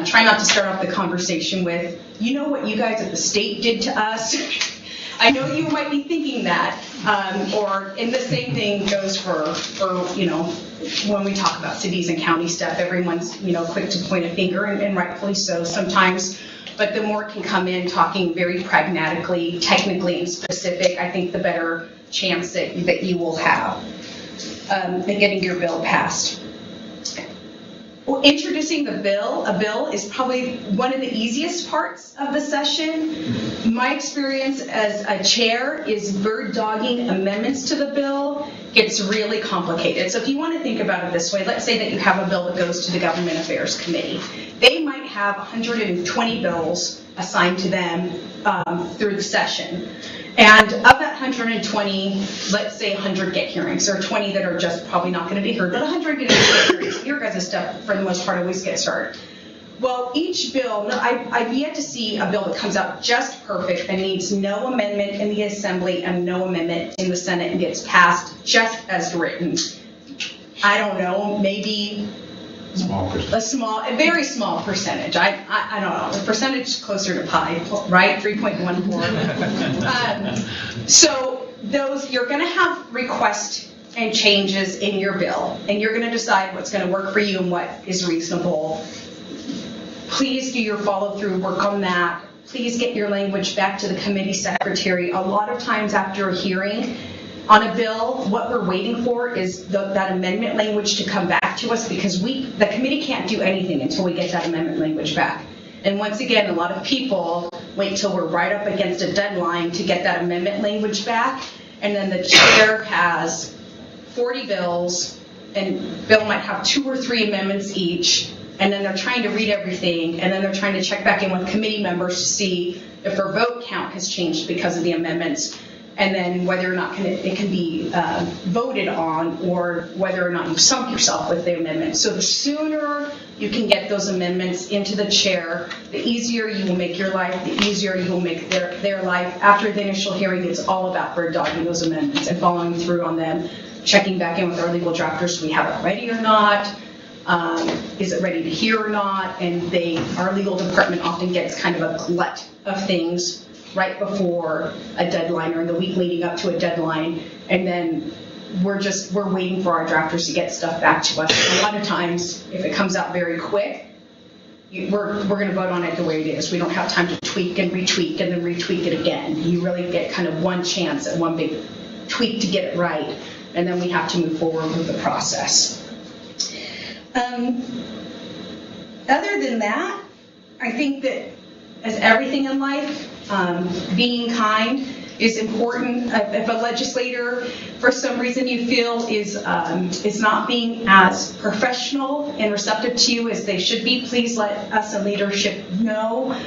Speaker 3: try not to start off the conversation with, you know what you guys at the state did to us? I know you might be thinking that, and the same thing goes for when we talk about cities and county stuff, everyone's, quick to point a finger, and rightfully so sometimes, but the more can come in talking very pragmatically, technically, and specific, I think the better chance that you will have at getting your bill passed. Well, introducing a bill is probably one of the easiest parts of the session. My experience as a chair is bird dogging amendments to the bill gets really complicated. So if you want to think about it this way, let's say that you have a bill that goes to the Government Affairs Committee. They might have 120 bills assigned to them through the session. And of that 120, let's say 100 get hearings, or 20 that are just probably not going to be heard, but 100 get hearings. Your guys' stuff, for the most part, always gets heard. Well, each bill, I've yet to see a bill that comes out just perfect and needs no amendment in the Assembly and no amendment in the Senate and gets passed just as written. I don't know, maybe a very small percentage. I don't know. The percentage is closer to pi, right? 3.14. So those, you're going to have requests and changes in your bill, and you're going to decide what's going to work for you and what is reasonable. Please do your follow-through work on that. Please get your language back to the committee secretary. A lot of times after a hearing on a bill, what we're waiting for is that amendment language to come back to us, because the committee can't do anything until we get that amendment language back. And once again, a lot of people wait till we're right up against a deadline to get that amendment language back, and then the chair has 40 bills, and Bill might have 2 or 3 amendments each, and then they're trying to read everything, and then they're trying to check back in with committee members to see if their vote count has changed because of the amendments, and then whether or not it can be voted on, or whether or not you sunk yourself with the amendment. So the sooner you can get those amendments into the chair, the easier you will make your life, the easier you will make their life. After the initial hearing, it's all about bird dogging those amendments and following through on them, checking back in with our legal drafters, do we have it ready or not? Is it ready to hear or not? And our legal department often gets kind of a glut of things right before a deadline or in the week leading up to a deadline, and then we're waiting for our drafters to get stuff back to us. A lot of times, if it comes out very quick, we're going to vote on it the way it is. We don't have time to tweak and retweak and then retweak it again. You really get kind of one chance at one big tweak to get it right, and then we have to move forward with the process. Other than that, I think that as everything in life, being kind is important. If a legislator, for some reason you feel is not being as professional and receptive to you as they should be, please let us in leadership know.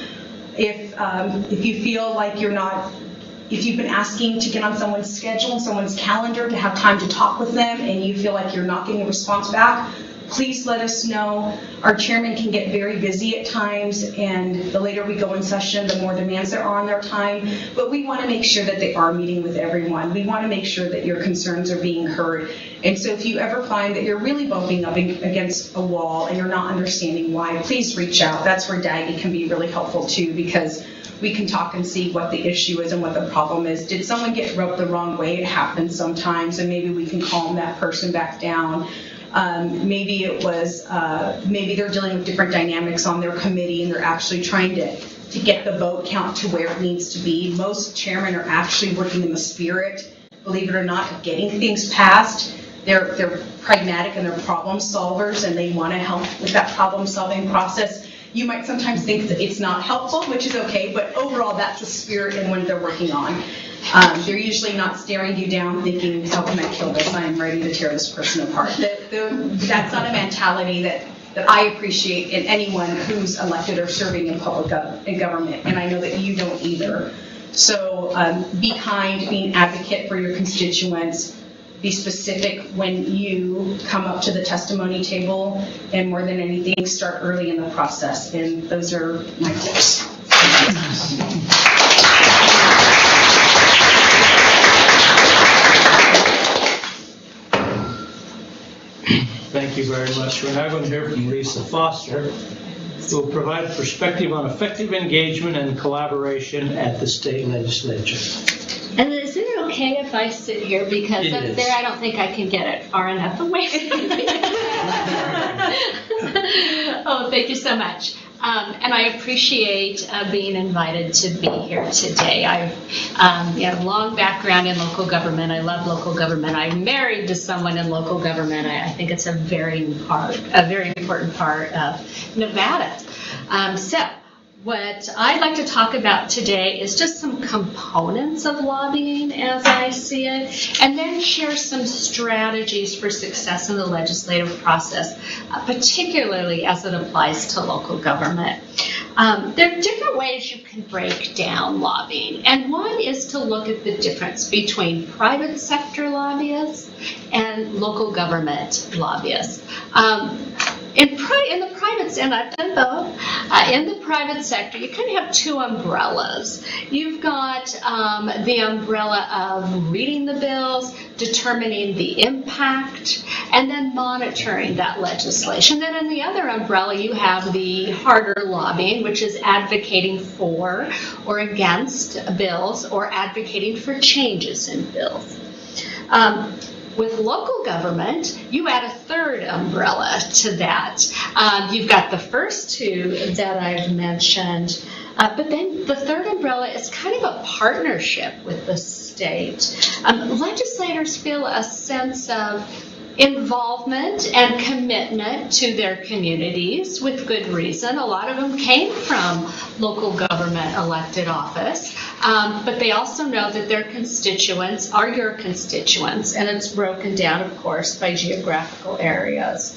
Speaker 3: If you feel like if you've been asking to get on someone's schedule, someone's calendar to have time to talk with them, and you feel like you're not getting a response back, please let us know. Our chairman can get very busy at times, and the later we go in session, the more demands there are on their time. But we want to make sure that they are meeting with everyone. We want to make sure that your concerns are being heard. And so if you ever find that you're really bumping up against a wall and you're not understanding why, please reach out. That's where Daggy can be really helpful too, because we can talk and see what the issue is and what the problem is. Did someone get rubbed the wrong way? It happens sometimes, and maybe we can calm that person back down. Maybe it was, maybe they're dealing with different dynamics on their committee and they're actually trying to get the vote count to where it needs to be. Most chairmen are actually working in the spirit, believe it or not, of getting things passed. They're pragmatic and they're problem solvers, and they want to help with that problem solving process. You might sometimes think that it's not helpful, which is okay, but overall that's the spirit and what they're working on. They're usually not staring you down thinking, how can I kill this? I am ready to tear this person apart. That's not a mentality that I appreciate in anyone who's elected or serving in in government, and I know that you don't either. So be kind, be an advocate for your constituents, be specific when you come up to the testimony table, and more than anything, start early in the process. And those are my tips.
Speaker 2: Thank you very much. We're now going to hear from Lisa Foster, who will provide a perspective on effective engagement and collaboration at the state legislature.
Speaker 5: And is it okay if I sit here? Because
Speaker 2: It
Speaker 5: up
Speaker 2: is.
Speaker 5: there, I don't think I can get it far enough away from me. Oh, thank you so much. And I appreciate being invited to be here today. I've a long background in local government. I love local government. I'm married to someone in local government. I think it's a very important part of Nevada. So what I'd like to talk about today is just some components of lobbying as I see it, and then share some strategies for success in the legislative process, particularly as it applies to local government. There are different ways you can break down lobbying, and one is to look at the difference between private sector lobbyists and local government lobbyists. In the private, and I've done both, in the private sector, you kind of have two umbrellas. You've got the umbrella of reading the bills, determining the impact, and then monitoring that legislation. Then in the other umbrella, you have the harder lobbying, which is advocating for or against bills or advocating for changes in bills. With local government, you add a third umbrella to that. You've got the first two that I've mentioned, but then the third umbrella is kind of a partnership with the state. Legislators feel a sense of involvement and commitment to their communities with good reason. A lot of them came from local government elected office, but they also know that their constituents are your constituents, and it's broken down, of course, by geographical areas.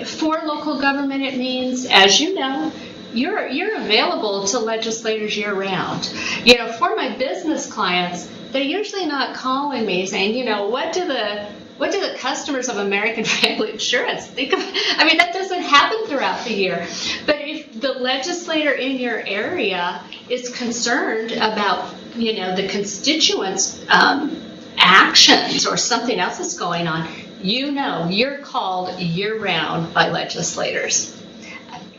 Speaker 5: For local government, it means, as you know, you're available to legislators year-round. For my business clients, they're usually not calling me saying, what do the customers of American Family Insurance think of? That doesn't happen throughout the year. But if the legislator in your area is concerned about, the constituents' actions or something else is going on, you're called year-round by legislators.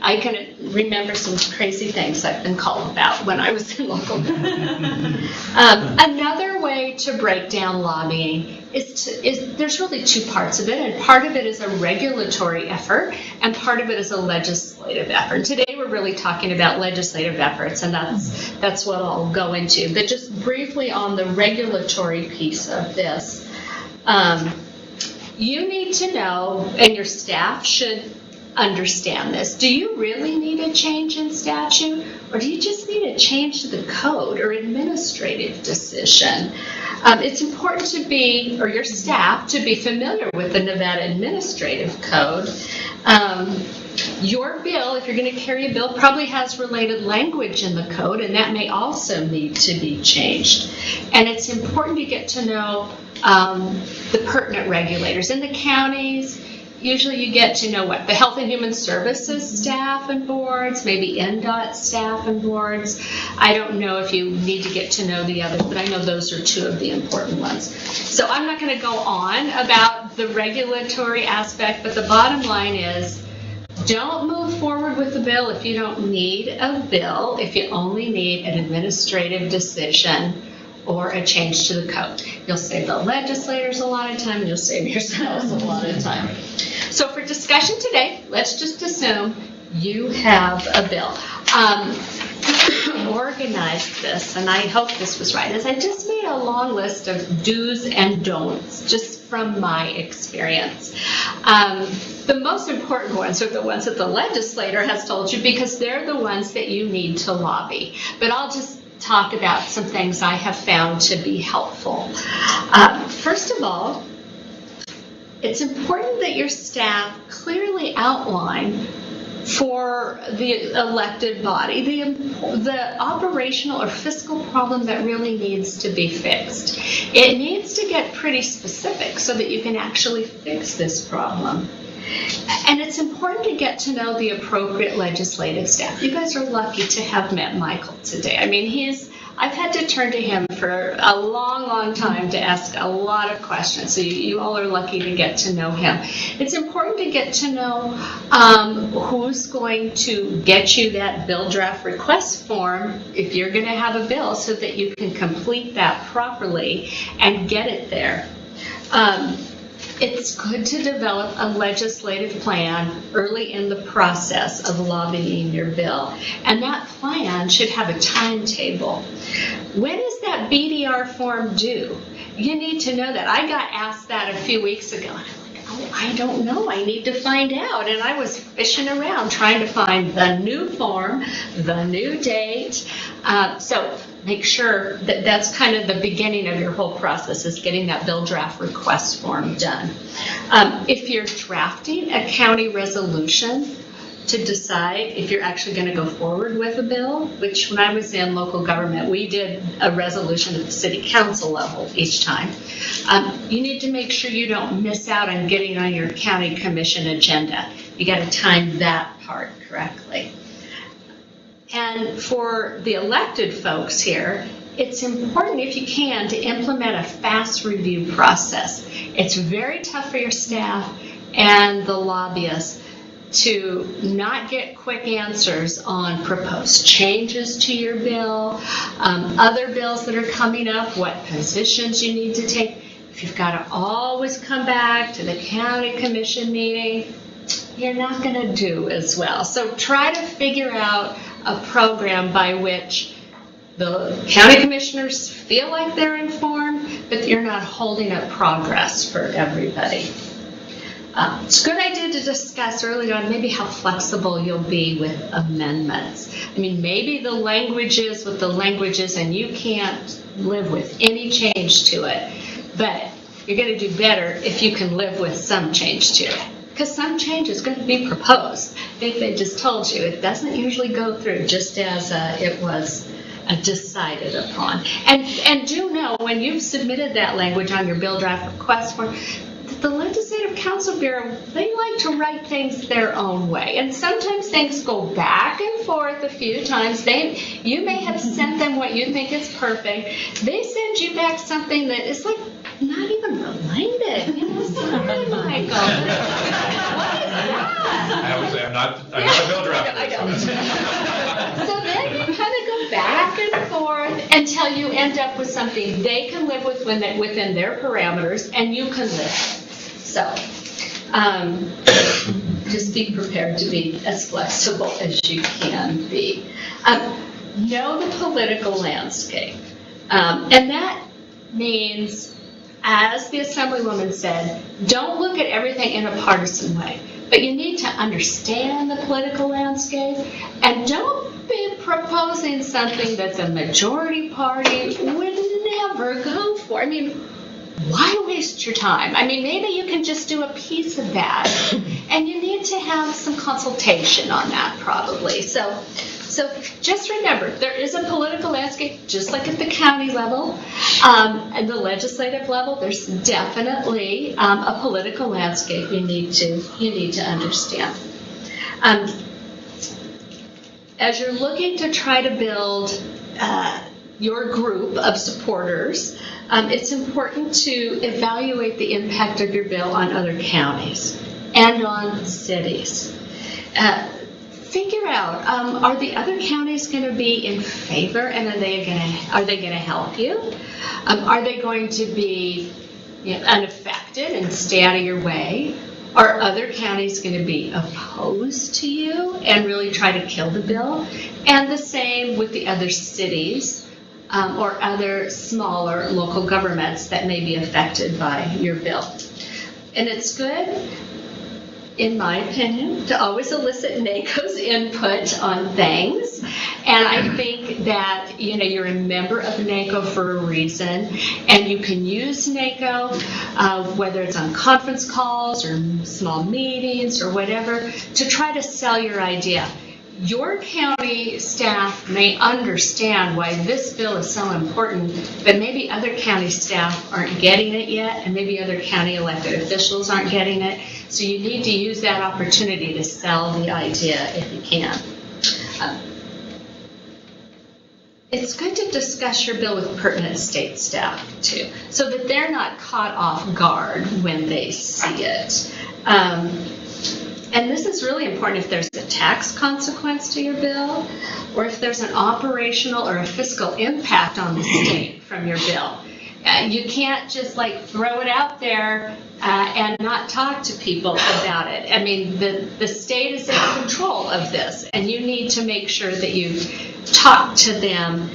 Speaker 5: I can remember some crazy things I've been called about when I was in local government. Another way to break down lobbying is there's really two parts of it, and part of it is a regulatory effort, and part of it is a legislative effort. Today we're really talking about legislative efforts, and that's what I'll go into. But just briefly on the regulatory piece of this, you need to know, and your staff should understand this. Do you really need a change in statute, or do you just need a change to the code or administrative decision? It's important to be, or your staff, to be familiar with the Nevada Administrative Code. Your bill, if you're going to carry a bill, probably has related language in the code, and that may also need to be changed. And it's important to get to know the pertinent regulators. In the counties, usually you get to know the Health and Human Services staff and boards, maybe NDOT staff and boards. I don't know if you need to get to know the others, but I know those are two of the important ones. So I'm not going to go on about the regulatory aspect, but the bottom line is, don't move forward with the bill if you don't need a bill, if you only need an administrative decision or a change to the code. You'll save the legislators a lot of time, and you'll save yourselves a lot of time. So for discussion today, let's just assume you have a bill. Organized this, and I hope this was right, as I just made a long list of do's and don'ts, just from my experience. The most important ones are the ones that the legislator has told you, because they're the ones that you need to lobby. But I'll just talk about some things I have found to be helpful. First of all, it's important that your staff clearly outline for the elected body the operational or fiscal problem that really needs to be fixed. It needs to get pretty specific so that you can actually fix this problem. And it's important to get to know the appropriate legislative staff. You guys are lucky to have met Michael today. I've had to turn to him for a long, long time to ask a lot of questions. So you all are lucky to get to know him. It's important to get to know who's going to get you that bill draft request form if you're going to have a bill, so that you can complete that properly and get it there. It's good to develop a legislative plan early in the process of lobbying your bill. And that plan should have a timetable. When is that BDR form due? You need to know that. I got asked that a few weeks ago. And I'm like, oh, I don't know. I need to find out. And I was fishing around trying to find the new form, the new date. So make sure that that's kind of the beginning of your whole process, is getting that bill draft request form done. If you're drafting a county resolution to decide if you're actually going to go forward with a bill, which when I was in local government, we did a resolution at the city council level each time. You need to make sure you don't miss out on getting on your county commission agenda. You got to time that part correctly. And for the elected folks here, it's important, if you can, to implement a fast review process. It's very tough for your staff and the lobbyists to not get quick answers on proposed changes to your bill, other bills that are coming up, what positions you need to take. If you've got to always come back to the county commission meeting, you're not going to do as well. So try to figure out a program by which the county commissioners feel like they're informed, but you're not holding up progress for everybody. It's a good idea to discuss early on maybe how flexible you'll be with amendments. I mean, maybe the language is what the language is and you can't live with any change to it, but you're going to do better if you can live with some change to it. Because some change is going to be proposed. I think they just told you it doesn't usually go through just as it was decided upon. And do know, when you've submitted that language on your bill draft request form, that the Legislative Council Bureau, they like to write things their own way. And sometimes things go back and forth a few times. You may have sent them what you think is perfect. They send you back something that is like not even related. You know, sorry, Michael. What is that?
Speaker 4: I would say I'm not a bill drafter.
Speaker 5: I know. So then you kind of go back and forth until you end up with something they can live with within their parameters, and you can live. So just be prepared to be as flexible as you can be. Know the political landscape. And that means, as the Assemblywoman said, don't look at everything in a partisan way. But you need to understand the political landscape, and don't be proposing something that the majority party would never go for. I mean, why waste your time? I mean, maybe you can just do a piece of that, and you need to have some consultation on that probably. So just remember, there is a political landscape, just like at the county level, and the legislative level. There's definitely a political landscape you need to understand. As you're looking to try to build your group of supporters, it's important to evaluate the impact of your bill on other counties and on cities. Figure out, are the other counties going to be in favor, and are they going to help you? Are they going to be unaffected and stay out of your way? Are other counties going to be opposed to you and really try to kill the bill? And the same with the other cities or other smaller local governments that may be affected by your bill. And it's good, in my opinion, to always elicit NACO's input on things. And I think that, you're a member of NACO for a reason, and you can use NACO, whether it's on conference calls or small meetings or whatever, to try to sell your idea. Your county staff may understand why this bill is so important, but maybe other county staff aren't getting it yet, and maybe other county elected officials aren't getting it. So you need to use that opportunity to sell the idea if you can. it's good to discuss your bill with pertinent state staff too, so that they're not caught off guard when they see it. And this is really important if there's a tax consequence to your bill, or if there's an operational or a fiscal impact on the state from your bill. You can't just like throw it out there and not talk to people about it. I mean, the state is in control of this, and you need to make sure that you talk to them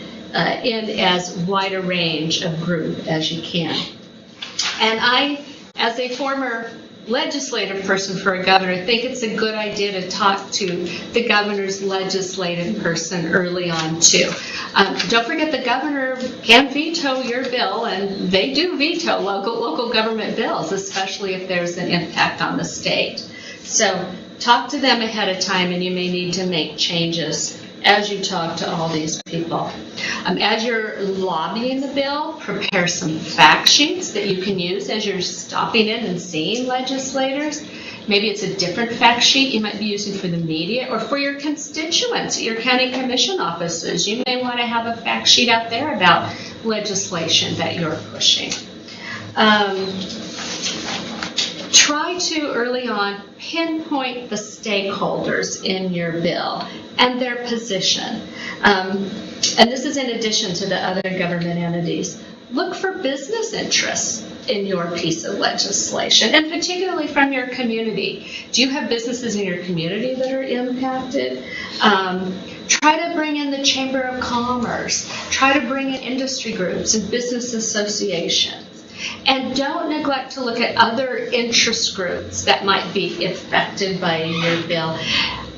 Speaker 5: in as wide a range of group as you can. And I, as a former legislative person for a governor, think it's a good idea to talk to the governor's legislative person early on too. Don't forget the governor can veto your bill, and they do veto local government bills, especially if there's an impact on the state. So talk to them ahead of time, and you may need to make changes as you talk to all these people. As you're lobbying the bill, prepare some fact sheets that you can use as you're stopping in and seeing legislators. Maybe it's a different fact sheet you might be using for the media or for your constituents at your county commission offices. You may want to have a fact sheet out there about legislation that you're pushing. Try to, early on, pinpoint the stakeholders in your bill and their position. And this is in addition to the other government entities. Look for business interests in your piece of legislation, and particularly from your community. Do you have businesses in your community that are impacted? Try to bring in the Chamber of Commerce. Try to bring in industry groups and business associations. And don't neglect to look at other interest groups that might be affected by your bill,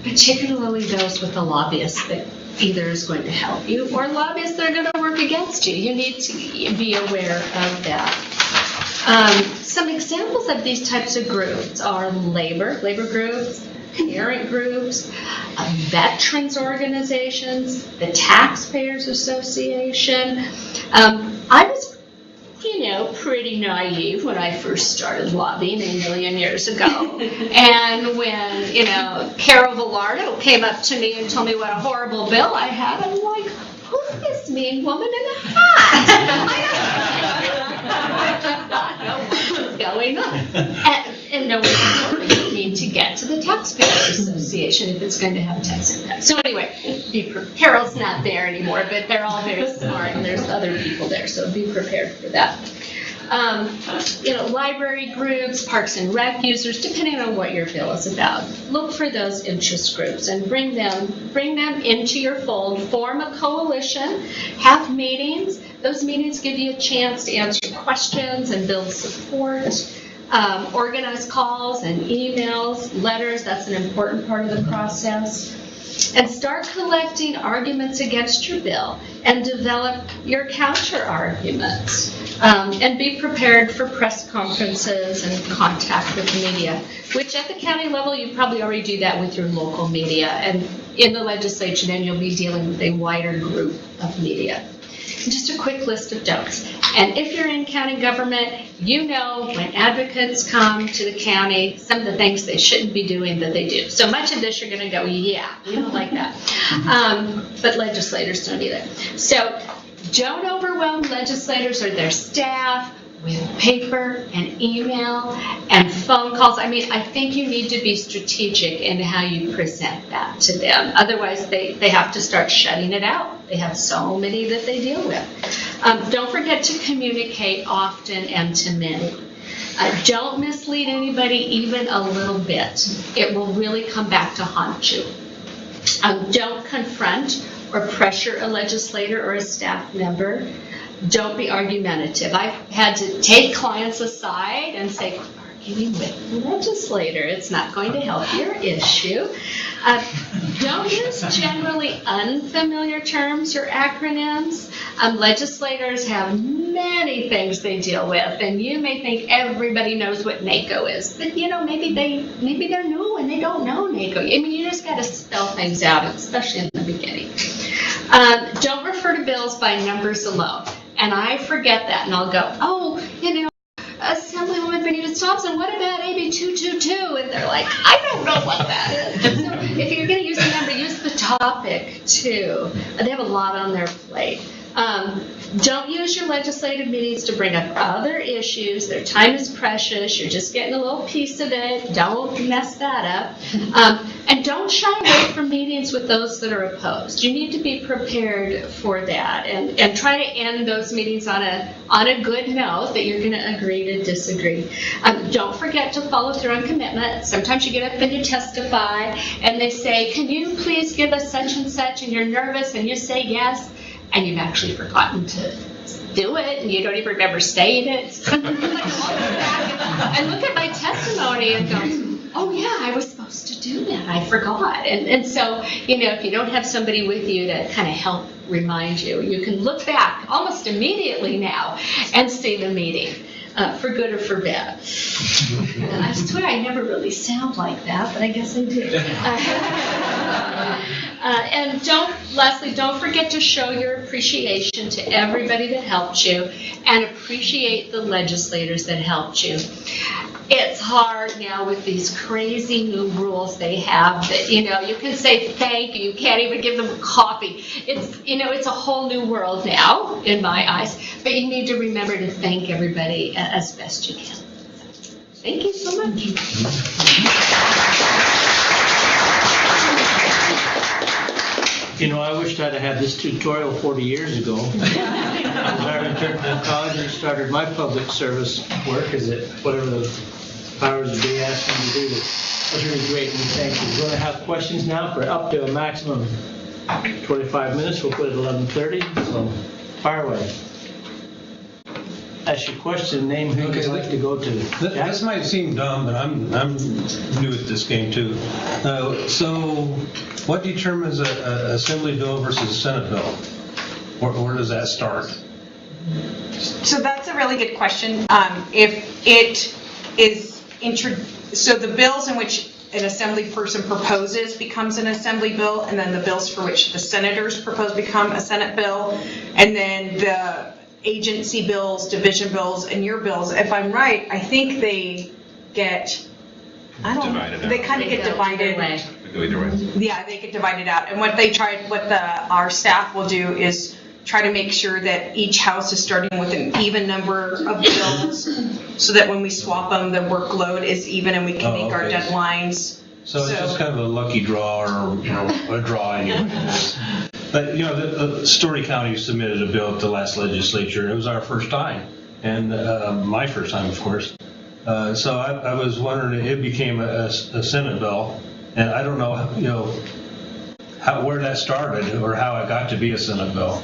Speaker 5: particularly those with a lobbyist that either is going to help you or lobbyists that are going to work against you. You need to be aware of that. Some examples of these types of groups are labor groups, parent groups, veterans organizations, the Taxpayers Association. I was pretty naive when I first started lobbying a million years ago. And when, Carol Villardo came up to me and told me what a horrible bill I had, I'm like, who's this mean woman in a hat? I did not know what was going on. And no one told me to get to the Taxpayers Association if it's going to have a tax impact. So anyway, Carol's not there anymore, but they're all very smart, and there's other people there, so be prepared for that. Library groups, parks and rec users, depending on what your bill is about. Look for those interest groups and bring them into your fold. Form a coalition, have meetings. Those meetings give you a chance to answer questions and build support. Organize calls and emails, letters. That's an important part of the process. And start collecting arguments against your bill and develop your counter arguments. And be prepared for press conferences and contact with the media, which at the county level, you probably already do that with your local media. And in the legislature, then you'll be dealing with a wider group of media. And just a quick list of don'ts. And if you're in county government, when advocates come to the county, some of the things they shouldn't be doing that they do. So much of this you're going to go, yeah, we don't like that. But legislators don't either. So don't overwhelm legislators or their staff with paper and email and phone calls. I think you need to be strategic in how you present that to them. Otherwise, they have to start shutting it out. They have so many that they deal with. Don't forget to communicate often and to many. Don't mislead anybody even a little bit. It will really come back to haunt you. Don't confront or pressure a legislator or a staff member. Don't be argumentative. I've had to take clients aside and say, arguing with the legislator. It's not going to help your issue. Don't use generally unfamiliar terms or acronyms. Legislators have many things they deal with, and you may think everybody knows what NACO is, but maybe they're new and they don't know NACO. You just got to spell things out, especially in the beginning. Don't refer to bills by numbers alone. And I forget that, and I'll go, Assemblywoman Benita Thompson, what about AB 222? And they're like, I don't know what that is. So if you're going to use a number, use the topic too. They have a lot on their plate. Don't use your legislative meetings to bring up other issues. Their time is precious. You're just getting a little piece of it. Don't mess that up. And don't shy away from meetings with those that are opposed. You need to be prepared for that, and try to end those meetings on a good note that you're going to agree to disagree. Don't forget to follow through on commitment. Sometimes you get up and you testify, and they say, "Can you please give us such and such?" And you're nervous, and you say yes. And you've actually forgotten to do it, and you don't even remember saying it. Sometimes I look back and look at my testimony and go, "Oh yeah, I was supposed to do that. I forgot." And so, if you don't have somebody with you to kind of help remind you, you can look back almost immediately now and see the meeting. For good or for bad. I swear I never really sound like that, but I guess I do. And lastly, don't forget to show your appreciation to everybody that helped you, and appreciate the legislators that helped you. It's hard now with these crazy new rules they have that, you can say thank you. You can't even give them coffee. It's a whole new world now in my eyes. But you need to remember to thank everybody as best you can. Thank you so much.
Speaker 2: I wished I'd have had this tutorial 40 years ago. I returned from college and started my public service work as whatever the powers of be asked me to do. That was really great, and thank you. We're going to have questions now for up to a maximum of 25 minutes. We'll put it at 11:30, so fire away. Ask your question, name who you'd like to go to.
Speaker 6: This might seem dumb, but I'm new at this game too. So, what determines an Assembly bill versus a Senate bill? Where does that start?
Speaker 3: So that's a really good question. If it is so the bills in which an assembly person proposes becomes an assembly bill, and then the bills for which the senators propose become a Senate bill, and then the agency bills, division bills, and your bills. If I'm right, I think they get
Speaker 4: Divided out.
Speaker 3: they kind of get divided.
Speaker 4: Go either way.
Speaker 3: Yeah, they get divided out. And what our staff will do is try to make sure that each house is starting with an even number of bills, so that when we swap them, the workload is even and we can make our deadlines.
Speaker 6: So it's just kind of a lucky draw or a draw anyway. But, the Story County submitted a bill at the last legislature. It was our first time, and my first time, of course. So I was wondering, it became a Senate bill, and I don't know, where that started or how it got to be a Senate bill.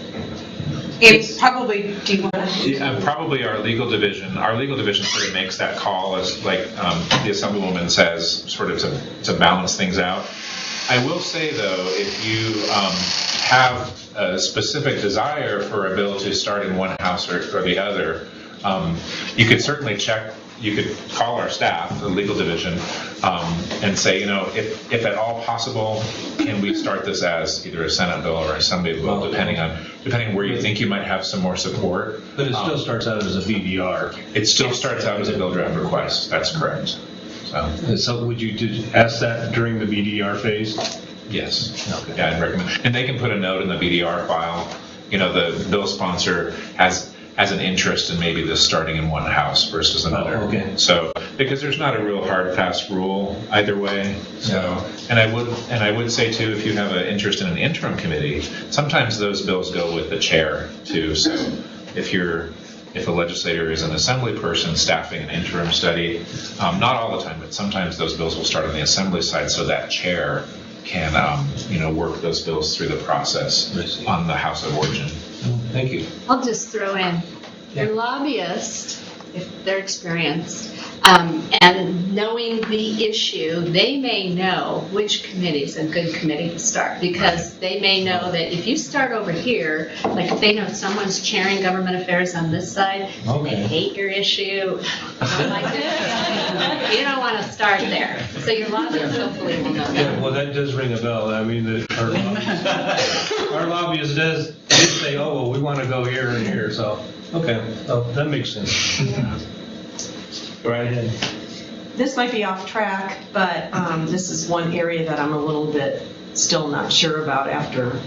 Speaker 3: It's probably, do you want to?
Speaker 4: Yeah, probably our legal division. Our legal division sort of makes that call, as like the Assemblywoman says, sort of to balance things out. I will say, though, if you have a specific desire for a bill to start in one house or the other, you could certainly check. You could call our staff, the legal division, and say, if at all possible, can we start this as either a Senate bill or Assembly bill, depending where you think you might have some more support.
Speaker 6: But it still starts out as a BDR.
Speaker 4: It still starts out as a bill draft request. That's correct.
Speaker 6: So would you ask that during the BDR phase?
Speaker 4: Yes.
Speaker 6: Okay.
Speaker 4: Yeah, I'd recommend. And they can put a note in the BDR file. The bill sponsor has an interest in maybe this starting in one house versus another.
Speaker 6: Oh, okay.
Speaker 4: So, because there's not a real hard, fast rule either way. So, and I would say too, if you have an interest in an interim committee, sometimes those bills go with the chair too. So, if a legislator is an assembly person staffing an interim study, not all the time, but sometimes those bills will start on the assembly side, so that chair can work those bills through the process on the house of origin.
Speaker 6: Thank you.
Speaker 5: I'll just throw in, your lobbyist, if they're experienced, and knowing the issue, they may know which committee is a good committee to start, because they may know that if you start over here, like if they know someone's chairing government affairs on this side, and they hate your issue, like this, you don't want to start there. So your lobbyist hopefully will know that.
Speaker 6: Yeah, well, that does ring a bell. I mean, our lobbyist did say, oh, well, we want to go here and here. So, okay, so that makes sense.
Speaker 2: Go right ahead.
Speaker 1: This might be off track, but this is one area that I'm a little bit
Speaker 7: still not sure about after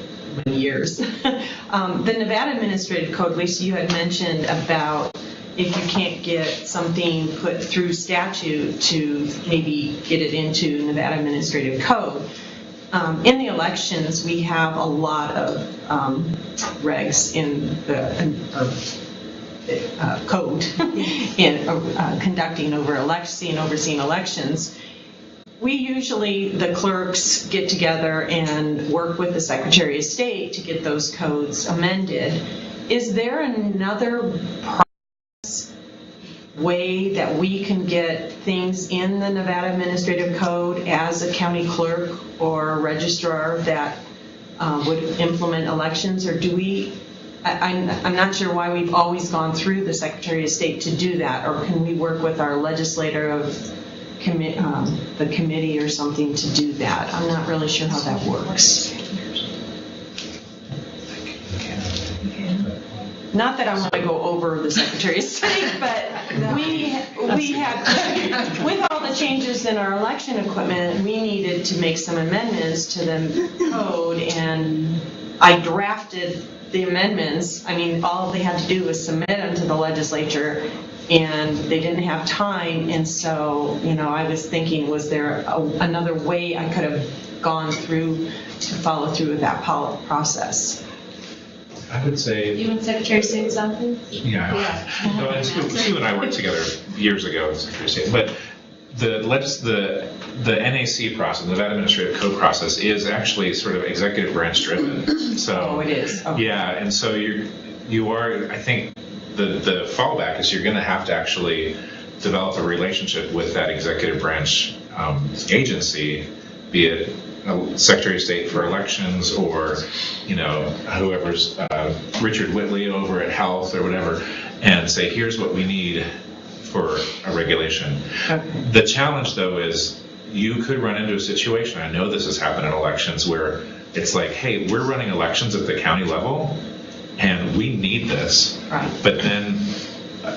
Speaker 7: many years. The Nevada Administrative Code, Lisa, you had mentioned about if you can't get something put through statute to maybe get it into Nevada Administrative Code. In the elections, we have a lot of regs in the code in conducting overseeing elections. We usually, the clerks get together and work with the Secretary of State to get those codes amended. Is there another way that we can get things in the Nevada Administrative Code as a county clerk or a registrar that would implement elections, or do we? I'm not sure why we've always gone through the Secretary of State to do that, or can we work with our legislator of the committee or something to do that? I'm not really sure how that works. Not that I want to go over the Secretary of State, but we had, with all the changes in our election equipment, we needed to make some amendments to the code, and I drafted the amendments. I mean, all they had to do was submit them to the legislature, and they didn't have time, and so, I was thinking, was there another way I could have gone through to follow through with that process?
Speaker 4: I would say.
Speaker 5: You and Secretary of State something?
Speaker 4: Yeah. No, and Sue and I worked together years ago as Secretary of State, but the NAC process, the Nevada Administrative Code process, is actually sort of executive branch driven. So
Speaker 7: it is. Okay.
Speaker 4: Yeah, and so you are. I think the fallback is you're going to have to actually develop a relationship with that executive branch agency, be it Secretary of State for Elections or whoever's Richard Whitley over at Health or whatever, and say, here's what we need for a regulation.
Speaker 7: Okay.
Speaker 4: The challenge, though, is you could run into a situation, I know this has happened in elections, where it's like, hey, we're running elections at the county level and we need this.
Speaker 7: Right.
Speaker 4: But then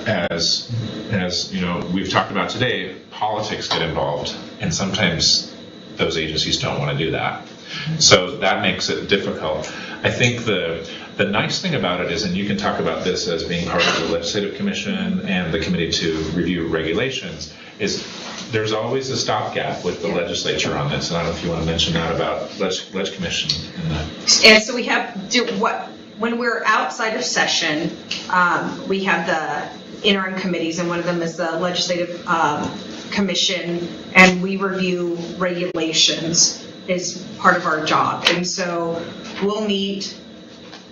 Speaker 4: as we've talked about today, politics get involved, and sometimes those agencies don't want to do that. So that makes it difficult. I think the nice thing about it is, and you can talk about this as being part of the Legislative Commission and the Committee to Review Regulations, is there's always a stopgap with the legislature on this. And I don't know if you want to mention that about Leg Commission.
Speaker 3: And so we have when we're outside of session, we have the interim committees, and one of them is the Legislative Commission, and we review regulations is part of our job. And so we'll meet,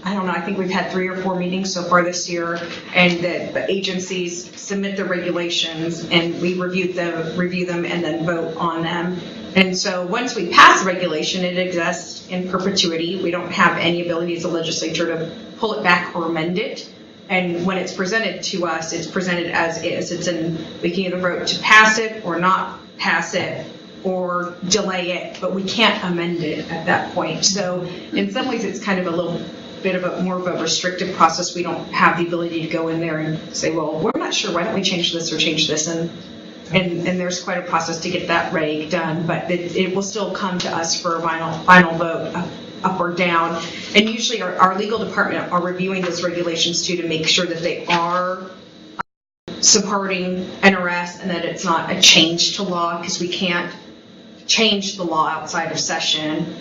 Speaker 3: I don't know, I think we've had 3 or 4 meetings so far this year, and the agencies submit the regulations and we review them and then vote on them. And so once we pass the regulation, it exists in perpetuity. We don't have any ability as a legislature to pull it back or amend it. And when it's presented to us, it's presented as is. We can either vote to pass it or not pass it or delay it, but we can't amend it at that point. So in some ways, it's kind of a little bit of more of a restrictive process. We don't have the ability to go in there and say, well, we're not sure, why don't we change this or change this? And there's quite a process to get that reg done, but it will still come to us for a final vote, up or down. And usually our legal department are reviewing those regulations too, to make sure that they are supporting NRS and that it's not a change to law, because we can't change the law outside of session.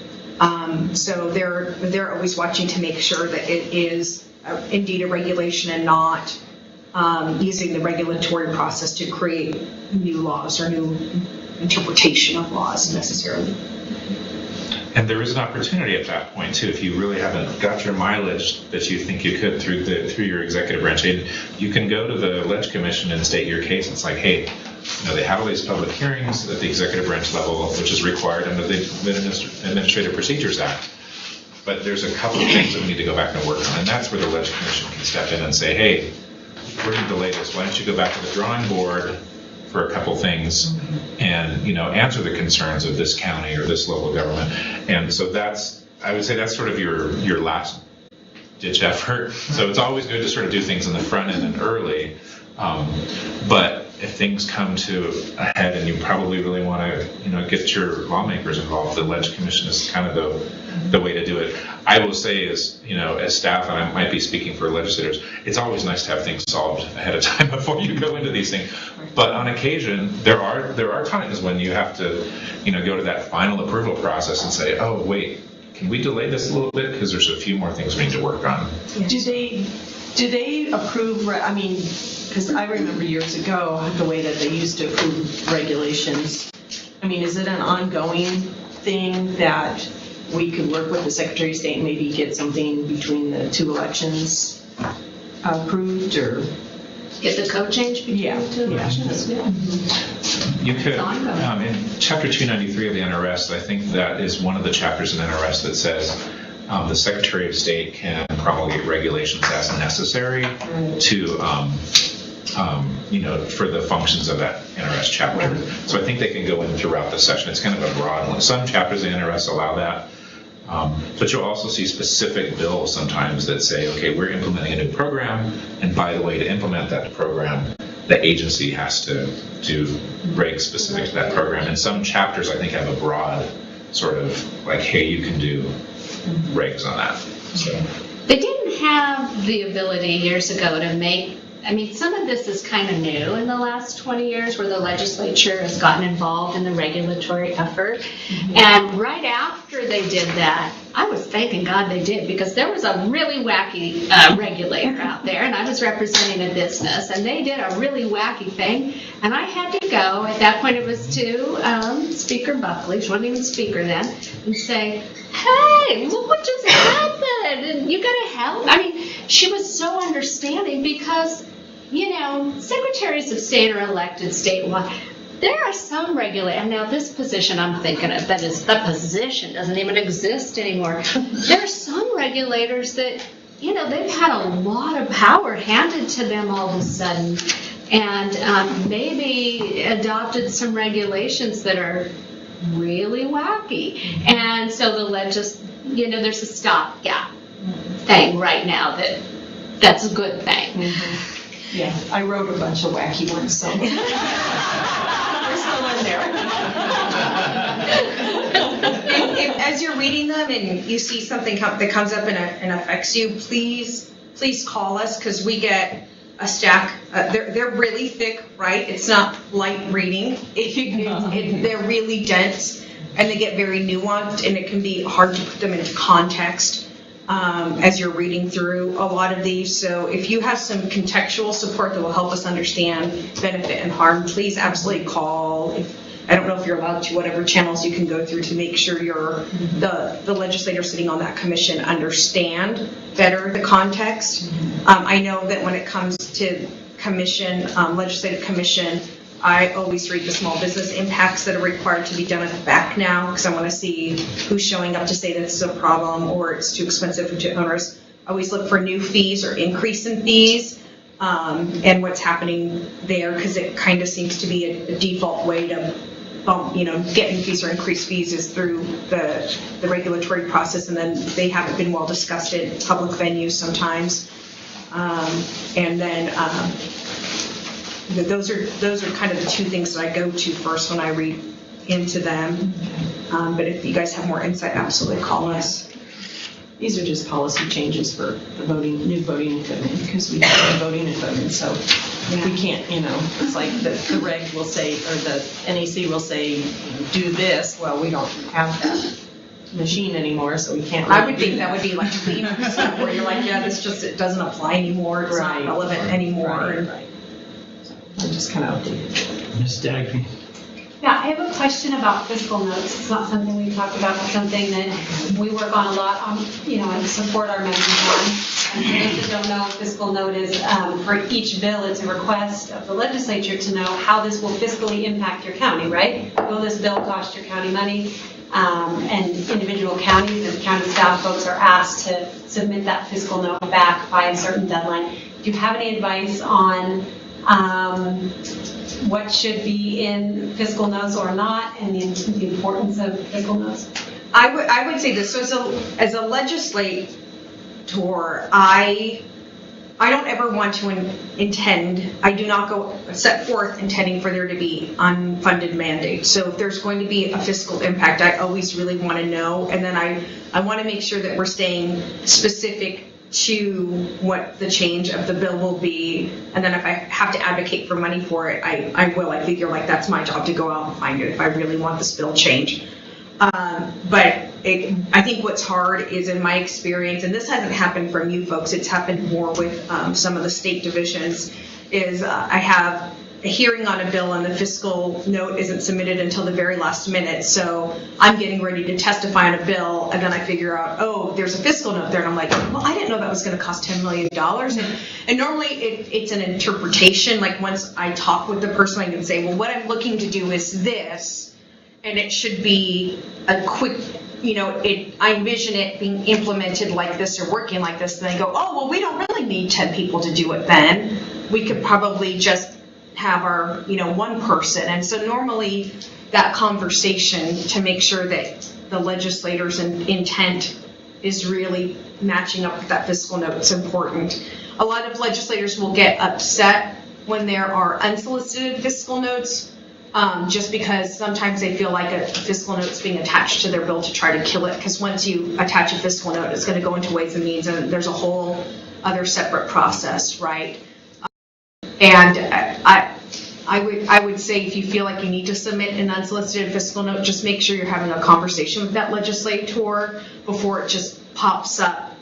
Speaker 3: So they're always watching to make sure that it is indeed a regulation and not using the regulatory process to create new laws or new interpretation of laws necessarily.
Speaker 4: And there is an opportunity at that point too, if you really haven't got your mileage that you think you could through your executive branch aid, you can go to the Leg Commission and state your case. It's like, hey, they have all these public hearings at the executive branch level, which is required under the Administrative Procedures Act. But there's a couple of things that we need to go back and work on, and that's where the Leg Commission can step in and say, hey, we're going to delay this. Why don't you go back to the drawing board for a couple things and answer the concerns of this county or this local government. And so I would say that's sort of your last ditch effort. So it's always good to sort of do things in the front end and early, but if things come to a head and you probably really want to, get your lawmakers involved, the Ledge Commission is kind of the way to do it. I will say as staff, and I might be speaking for legislators, it's always nice to have things solved ahead of time before you go into these things. But on occasion, there are times when you have to, go to that final approval process and say, oh, wait, can we delay this a little bit? Because there's a few more things we need to work on.
Speaker 7: Do they approve, because I remember years ago, the way that they used to approve regulations. Is it an ongoing thing that we could work with the Secretary of State and maybe get something between the two elections approved, or?
Speaker 5: Get the code change between the two elections? Yeah.
Speaker 4: You could, in Chapter 293 of the NRS, I think that is one of the chapters in NRS that says the Secretary of State can promulgate regulations as necessary to, for the functions of that NRS chapter. So I think they can go in throughout the session. It's kind of a broad one. Some chapters in NRS allow that. But you'll also see specific bills sometimes that say, okay, we're implementing a new program, and by the way, to implement that program, the agency has to do regs specific to that program. And some chapters, I think, have a broad sort of like, hey, you can do regs on that. So.
Speaker 5: They didn't have the ability years ago to make, some of this is kind of new in the last 20 years where the legislature has gotten involved in the regulatory effort. And right after they did that, I was thanking God they did, because there was a really wacky regulator out there, and I was representing a business, and they did a really wacky thing. And I had to go, at that point it was to Speaker Buckley, she wasn't even Speaker then, and say, hey, look what just happened, and you gotta help. She was so understanding because, secretaries of state are elected statewide. There are some regulators, and now this position I'm thinking of, that is, the position doesn't even exist anymore. There are some regulators that, they've had a lot of power handed to them all of a sudden, and maybe adopted some regulations that are really wacky. And so there's a stopgap thing right now that's a good thing.
Speaker 7: Yeah, I wrote a bunch of wacky ones, so we're still in there.
Speaker 3: As you're reading them and you see something that comes up and affects you, please call us, because we get a stack. They're really thick, right? It's not light reading. They're really dense, and they get very nuanced, and it can be hard to put them into context as you're reading through a lot of these. So if you have some contextual support that will help us understand benefit and harm, please absolutely call. I don't know if you're allowed to, whatever channels you can go through to make sure the legislator sitting on that commission understand better the context. I know that when it comes to legislative commission, I always read the small business impacts that are required to be done at the back now, because I want to see who's showing up to say that this is a problem or it's too expensive or too onerous. I always look for new fees or increase in fees and what's happening there, because it kind of seems to be a default way to bump, get new fees or increase fees is through the regulatory process, and then they haven't been well discussed in public venues sometimes. And then those are kind of the two things that I go to first when I read into them. But if you guys have more insight, absolutely call us.
Speaker 7: These are just policy changes for the new voting equipment, because we have voting equipment, so we can't, it's like the reg will say, or the NAC will say, do this. Well, we don't have that machine anymore, so we can't.
Speaker 3: I would think that would be like cleaner stuff where you're like, yeah, it doesn't apply anymore. It's not relevant anymore.
Speaker 7: Right. So I'm just kind of updated.
Speaker 2: Ms. Dagny.
Speaker 8: Yeah, I have a question about fiscal notes. It's not something we talked about, but something that we work on a lot on, and support our members on. And for those that don't know, fiscal note is for each bill, it's a request of the legislature to know how this will fiscally impact your county, right? Will this bill cost your county money? And individual counties and county staff folks are asked to submit that fiscal note back by a certain deadline. Do you have any advice on what should be in fiscal notes or not, and the importance of fiscal notes?
Speaker 3: I would say this. So as a legislator, I I don't ever want to I do not go set forth intending for there to be unfunded mandates. So if there's going to be a fiscal impact, I always really want to know. And then I want to make sure that we're staying specific to what the change of the bill will be. And then if I have to advocate for money for it, I will. I figure like that's my job to go out and find it if I really want this bill changed. But I think what's hard is, in my experience, and this hasn't happened from you folks, it's happened more with some of the state divisions, is I have a hearing on a bill and the fiscal note isn't submitted until the very last minute. So I'm getting ready to testify on a bill, and then I figure out, oh, there's a fiscal note there. And I'm like, well, I didn't know that was going to cost $10 million. And normally it's an interpretation. Like once I talk with the person, I can say, well, what I'm looking to do is this, and it should be a quick, I envision it being implemented like this or working like this. And they go, oh, well, we don't really need 10 people to do it then. We could probably just have our, one person. And so normally that conversation to make sure that the legislators' intent is really matching up with that fiscal note is important. A lot of legislators will get upset when there are unsolicited fiscal notes, just because sometimes they feel like a fiscal note is being attached to their bill to try to kill it, because once you attach a fiscal note, it's going to go into Ways and Means, and there's a whole other separate process, right? And I would say if you feel like you need to submit an unsolicited fiscal note, just make sure you're having a conversation with that legislator before it just pops up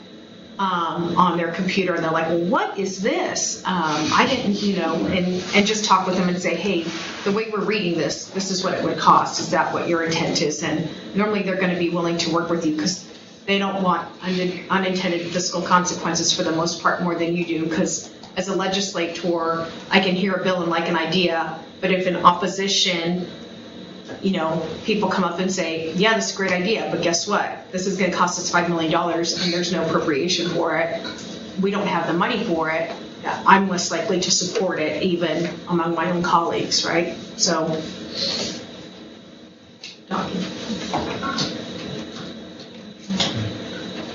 Speaker 3: on their computer and they're like, well, what is this? I didn't, and just talk with them and say, hey, the way we're reading this is what it would cost. Is that what your intent is? And normally they're going to be willing to work with you because they don't want unintended fiscal consequences for the most part more than you do, because as a legislator, I can hear a bill and like an idea, but if in opposition, people come up and say, yeah, this is a great idea, but guess what? This is going to cost us $5 million and there's no appropriation for it. We don't have the money for it. I'm less likely to support it, even among my own colleagues, right? So,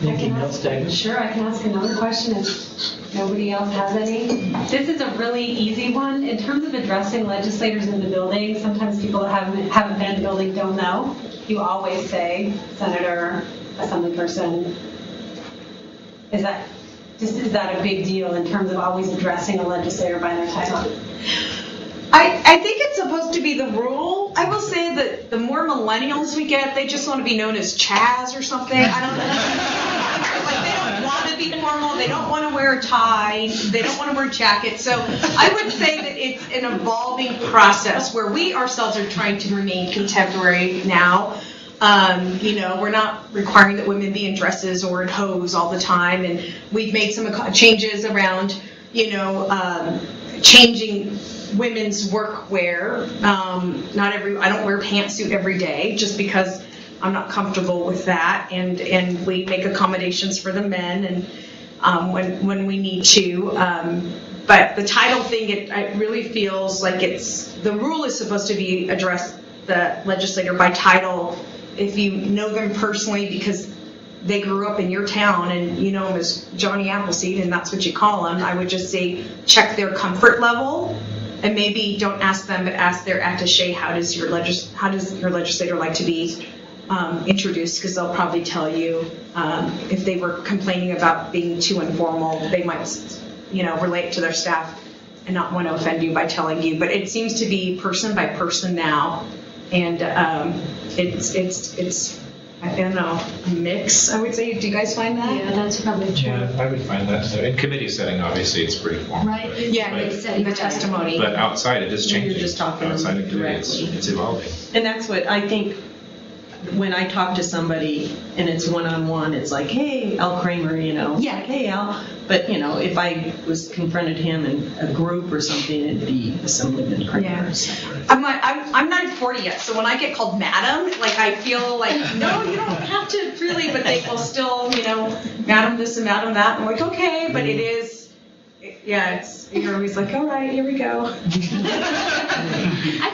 Speaker 2: Anything else, David?
Speaker 8: Sure, I can ask another question if nobody else has any. This is a really easy one. In terms of addressing legislators in the building, sometimes people that haven't been in the building don't know. You always say Senator, Assemblyperson. Is that a big deal in terms of always addressing a legislator by their title?
Speaker 3: I think it's supposed to be the rule. I will say that the more millennials we get, they just want to be known as Chaz or something. I don't know. Like they don't want to be formal. They don't want to wear a tie. They don't want to wear a jacket. So I would say that it's an evolving process where we ourselves are trying to remain contemporary now. We're not requiring that women be in dresses or in hose all the time. And we've made some changes around, changing women's workwear. I don't wear a pantsuit every day just because I'm not comfortable with that, and we make accommodations for the men and when we need to. But the title thing, it really feels like the rule is supposed to be address the legislator by title if you know them personally because they grew up in your town and you know them as Johnny Appleseed and that's what you call them. I would just say check their comfort level. And maybe don't ask them, but ask their attaché, how does your legislator like to be introduced? Because they'll probably tell you if they were complaining about being too informal, they might, relate to their staff and not want to offend you by telling you. But it seems to be person by person now, and it's I don't know, a mix, I would say. Do you guys find that?
Speaker 8: Yeah, that's probably true.
Speaker 4: Yeah, I would find that so. In committee setting, obviously, it's pretty formal.
Speaker 8: Right.
Speaker 3: In the testimony.
Speaker 4: But outside, it is changing.
Speaker 7: You're just talking
Speaker 4: outside of committee, it's evolving.
Speaker 7: And that's what I think when I talk to somebody and it's one-on-one, it's like, hey, Al Kramer,
Speaker 3: Yeah.
Speaker 7: Like, hey, Al. But, if I was confronted him in a group or something, it'd be Assemblyman Kramer.
Speaker 3: Yeah. I'm not 40 yet, so when I get called madam, like I feel like, no, you don't have to really, but they will still, madam this and madam that. I'm like, okay, but it is, you're always like, all right, here we go.
Speaker 5: I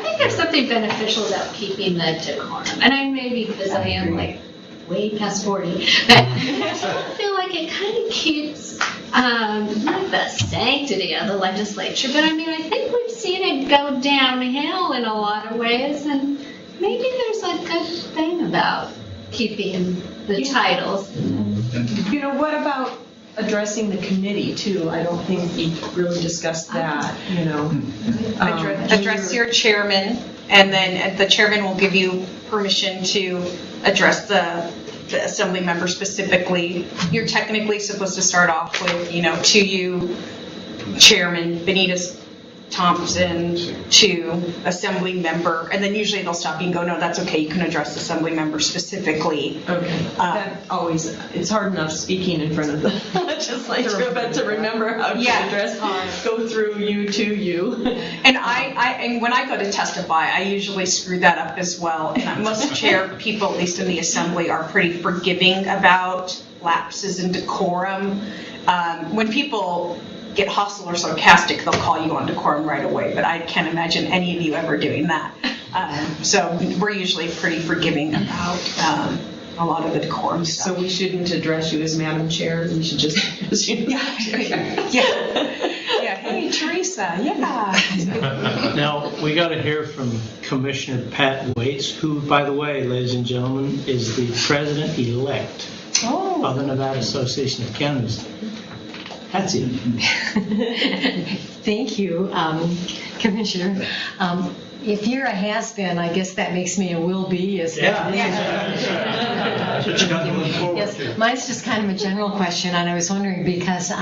Speaker 5: think there's something beneficial about keeping the decorum. And maybe because I am like way past 40, but I feel like it kind of keeps not the sanctity of the legislature, but I mean, I think we've seen it go downhill in a lot of ways, and maybe there's a good thing about keeping the titles.
Speaker 7: You know, what about addressing the committee too? I don't think we really discussed that, you know.
Speaker 3: Address your chairman, and then the chairman will give you permission to address the assembly member specifically. You're technically supposed to start off with, to you, Chairman Benitez Thompson, to assembly member, and then usually they'll stop you and go, no, that's okay, you can address assembly member specifically.
Speaker 7: Okay. That always, it's hard enough speaking in front of the legislature, but to remember how to address, go through you to you.
Speaker 3: And and when I go to testify, I usually screw that up as well. And most chair people, at least in the assembly, are pretty forgiving about lapses in decorum. When people get hostile or sarcastic, they'll call you on decorum right away, but I can't imagine any of you ever doing that. So we're usually pretty forgiving about a lot of the decorum stuff.
Speaker 7: So we shouldn't address you as Madam Chair, we should just address you.
Speaker 3: Yeah, hey, Teresa,
Speaker 2: Now, we got to hear from Commissioner Pat Waits, who, by the way, ladies and gentlemen, is the president-elect of the Nevada Association of Counties. That's it.
Speaker 9: Thank you, Commissioner. If you're a has-been, I guess that makes me a will-be.
Speaker 2: That's what you got to look forward to.
Speaker 9: Yes, mine's just kind of a general question, and I was wondering because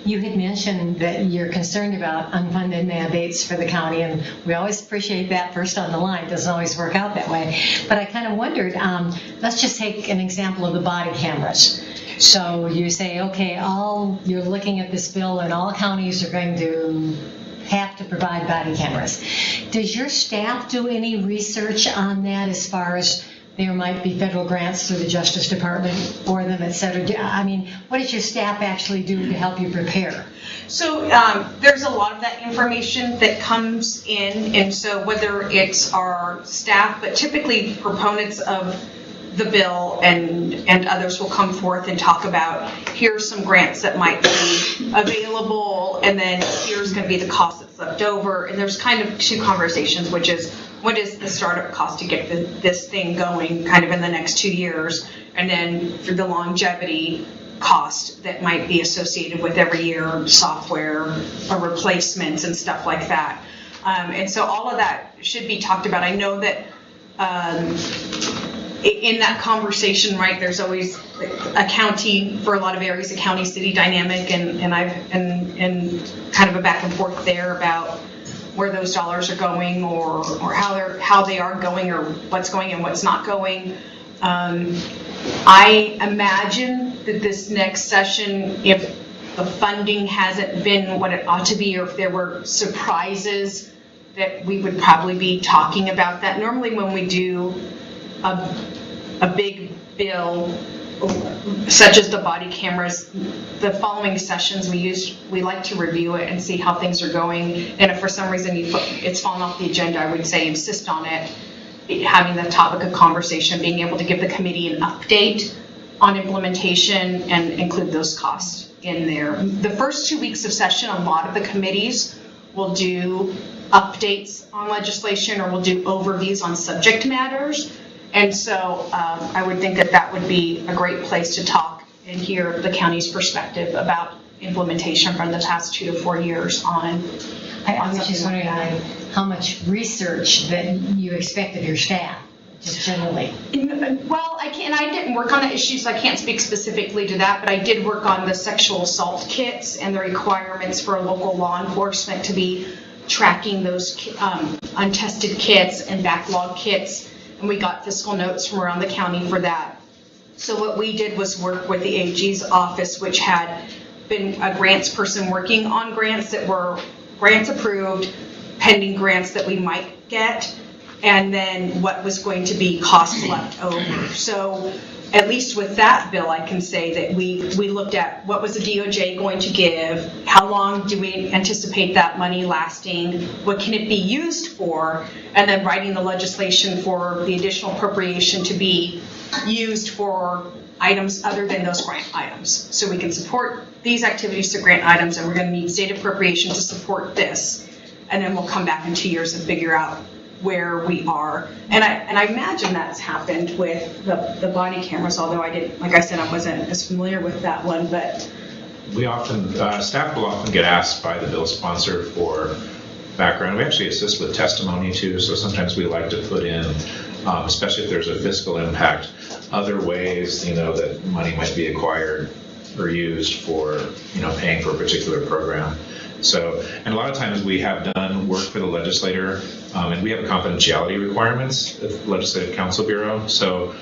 Speaker 9: you had mentioned that you're concerned about unfunded mandates for the county, and we always appreciate that first on the line. It doesn't always work out that way. But I kind of wondered, let's just take an example of the body cameras. So you say, okay, you're looking at this bill and all counties are going to have to provide body cameras. Does your staff do any research on that as far as there might be federal grants through the Justice Department for them, et cetera? I mean, what does your staff actually do to help you prepare?
Speaker 3: So there's a lot of that information that comes in, and so whether it's our staff, but typically proponents of the bill and others will come forth and talk about, here's some grants that might be available, and then here's going to be the cost that's left over. And there's kind of two conversations, which is what is the startup cost to get this thing going kind of in the next 2 years, and then for the longevity cost that might be associated with every year software or replacements and stuff like that. And so all of that should be talked about. I know that in that conversation, right, there's always a county, for a lot of areas, a county-city dynamic, and kind of a back and forth there about where those dollars are going, or how they are going, or what's going and what's not going. I imagine that this next session, if the funding hasn't been what it ought to be, or if there were surprises, that we would probably be talking about that. Normally when we do a big bill such as the body cameras, the following sessions we like to review it and see how things are going, and if for some reason it's fallen off the agenda, I would say insist on it, having the topic of conversation, being able to give the committee an update on implementation and include those costs in there. The first 2 weeks of session, a lot of the committees will do updates on legislation or will do overviews on subject matters. And so I would think that would be a great place to talk and hear the county's perspective about implementation from the past 2 to 4 years on.
Speaker 9: I was just wondering how much research that you expect of your staff, just generally.
Speaker 3: Well, I didn't work on the issues, so I can't speak specifically to that, but I did work on the sexual assault kits and the requirements for local law enforcement to be tracking those untested kits and backlog kits. And we got fiscal notes from around the county for that. So what we did was work with the AG's office, which had been a grants person working on grants that were grants approved, pending grants that we might get, and then what was going to be costs left over. So at least with that bill, I can say that we looked at what was the DOJ going to give, how long do we anticipate that money lasting, what can it be used for, and then writing the legislation for the additional appropriation to be used for items other than those grant items. So we can support these activities to grant items, and we're going to need state appropriation to support this. And then we'll come back in 2 years and figure out where we are. And I imagine that's happened with the body cameras, although I didn't, like I said, I wasn't as familiar with that one, but.
Speaker 4: We often, staff will often get asked by the bill sponsor for background. We actually assist with testimony too, so sometimes we like to put in, especially if there's a fiscal impact, other ways, that money might be acquired or used for, paying for a particular program. So, and a lot of times we have done work for the legislator, and we have confidentiality requirements at the Legislative Council Bureau. So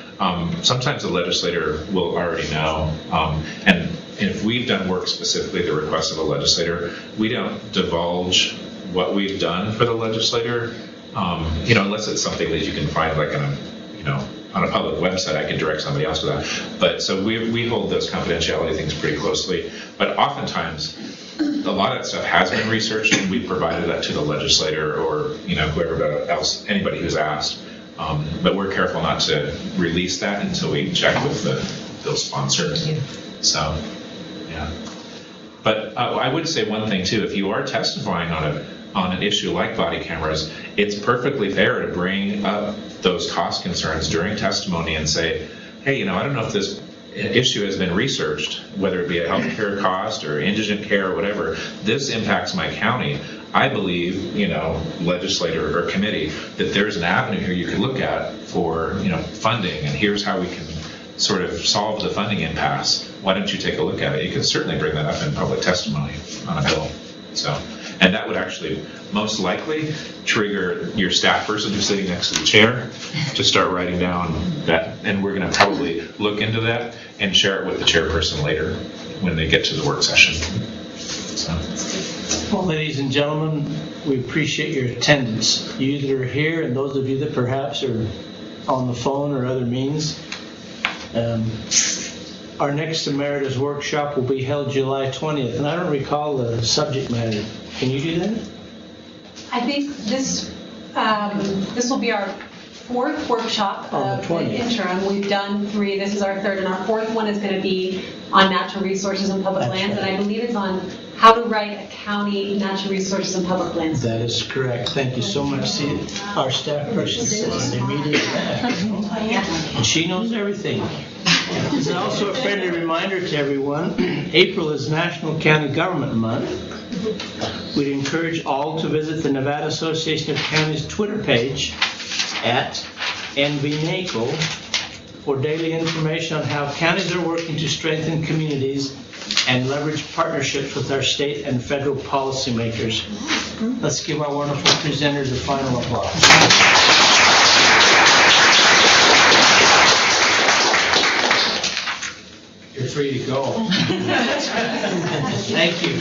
Speaker 4: sometimes the legislator will already know. And if we've done work specifically at the request of a legislator, we don't divulge what we've done for the legislator, unless it's something that you can find like on a public website. I can direct somebody else to that. But so we hold those confidentiality things pretty closely. But oftentimes, a lot of that stuff has been researched, and we've provided that to the legislator or whoever else, anybody who's asked. But we're careful not to release that until we check with the bill sponsor. So, yeah. But I would say one thing too: if you are testifying on an issue like body cameras, it's perfectly fair to bring up those cost concerns during testimony and say, hey, I don't know if this issue has been researched, whether it be a healthcare cost or indigent care or whatever. This impacts my county. I believe, legislator or committee, that there's an avenue here you could look at for, funding, and here's how we can sort of solve the funding impasse. Why don't you take a look at it? You can certainly bring that up in public testimony on a bill. So, and that would actually most likely trigger your staff person who's sitting next to the chair to start writing down that, and we're going to probably look into that and share it with the chairperson later when they get to the work session. So.
Speaker 2: Well, ladies and gentlemen, we appreciate your attendance. You either are here, and those of you that perhaps are on the phone or other means. Our next Emeritus workshop will be held July 20th, and I don't recall the subject matter. Can you do that?
Speaker 8: I think this will be our fourth workshop of the interim. We've done 3. This is our 3rd, and our 4th one is going to be on natural resources and public lands, and I believe it's on how to write a county natural resources and public lands.
Speaker 2: That is correct. Thank you so much. See, our staff person is an immediate and she knows everything. This is also a friendly reminder to everyone, April is National County Government Month. We'd encourage all to visit the Nevada Association of Counties Twitter page at NVNACO for daily information on how counties are working to strengthen communities and leverage partnerships with our state and federal policymakers. Let's give our wonderful presenters a final applause. You're free to go. Thank you.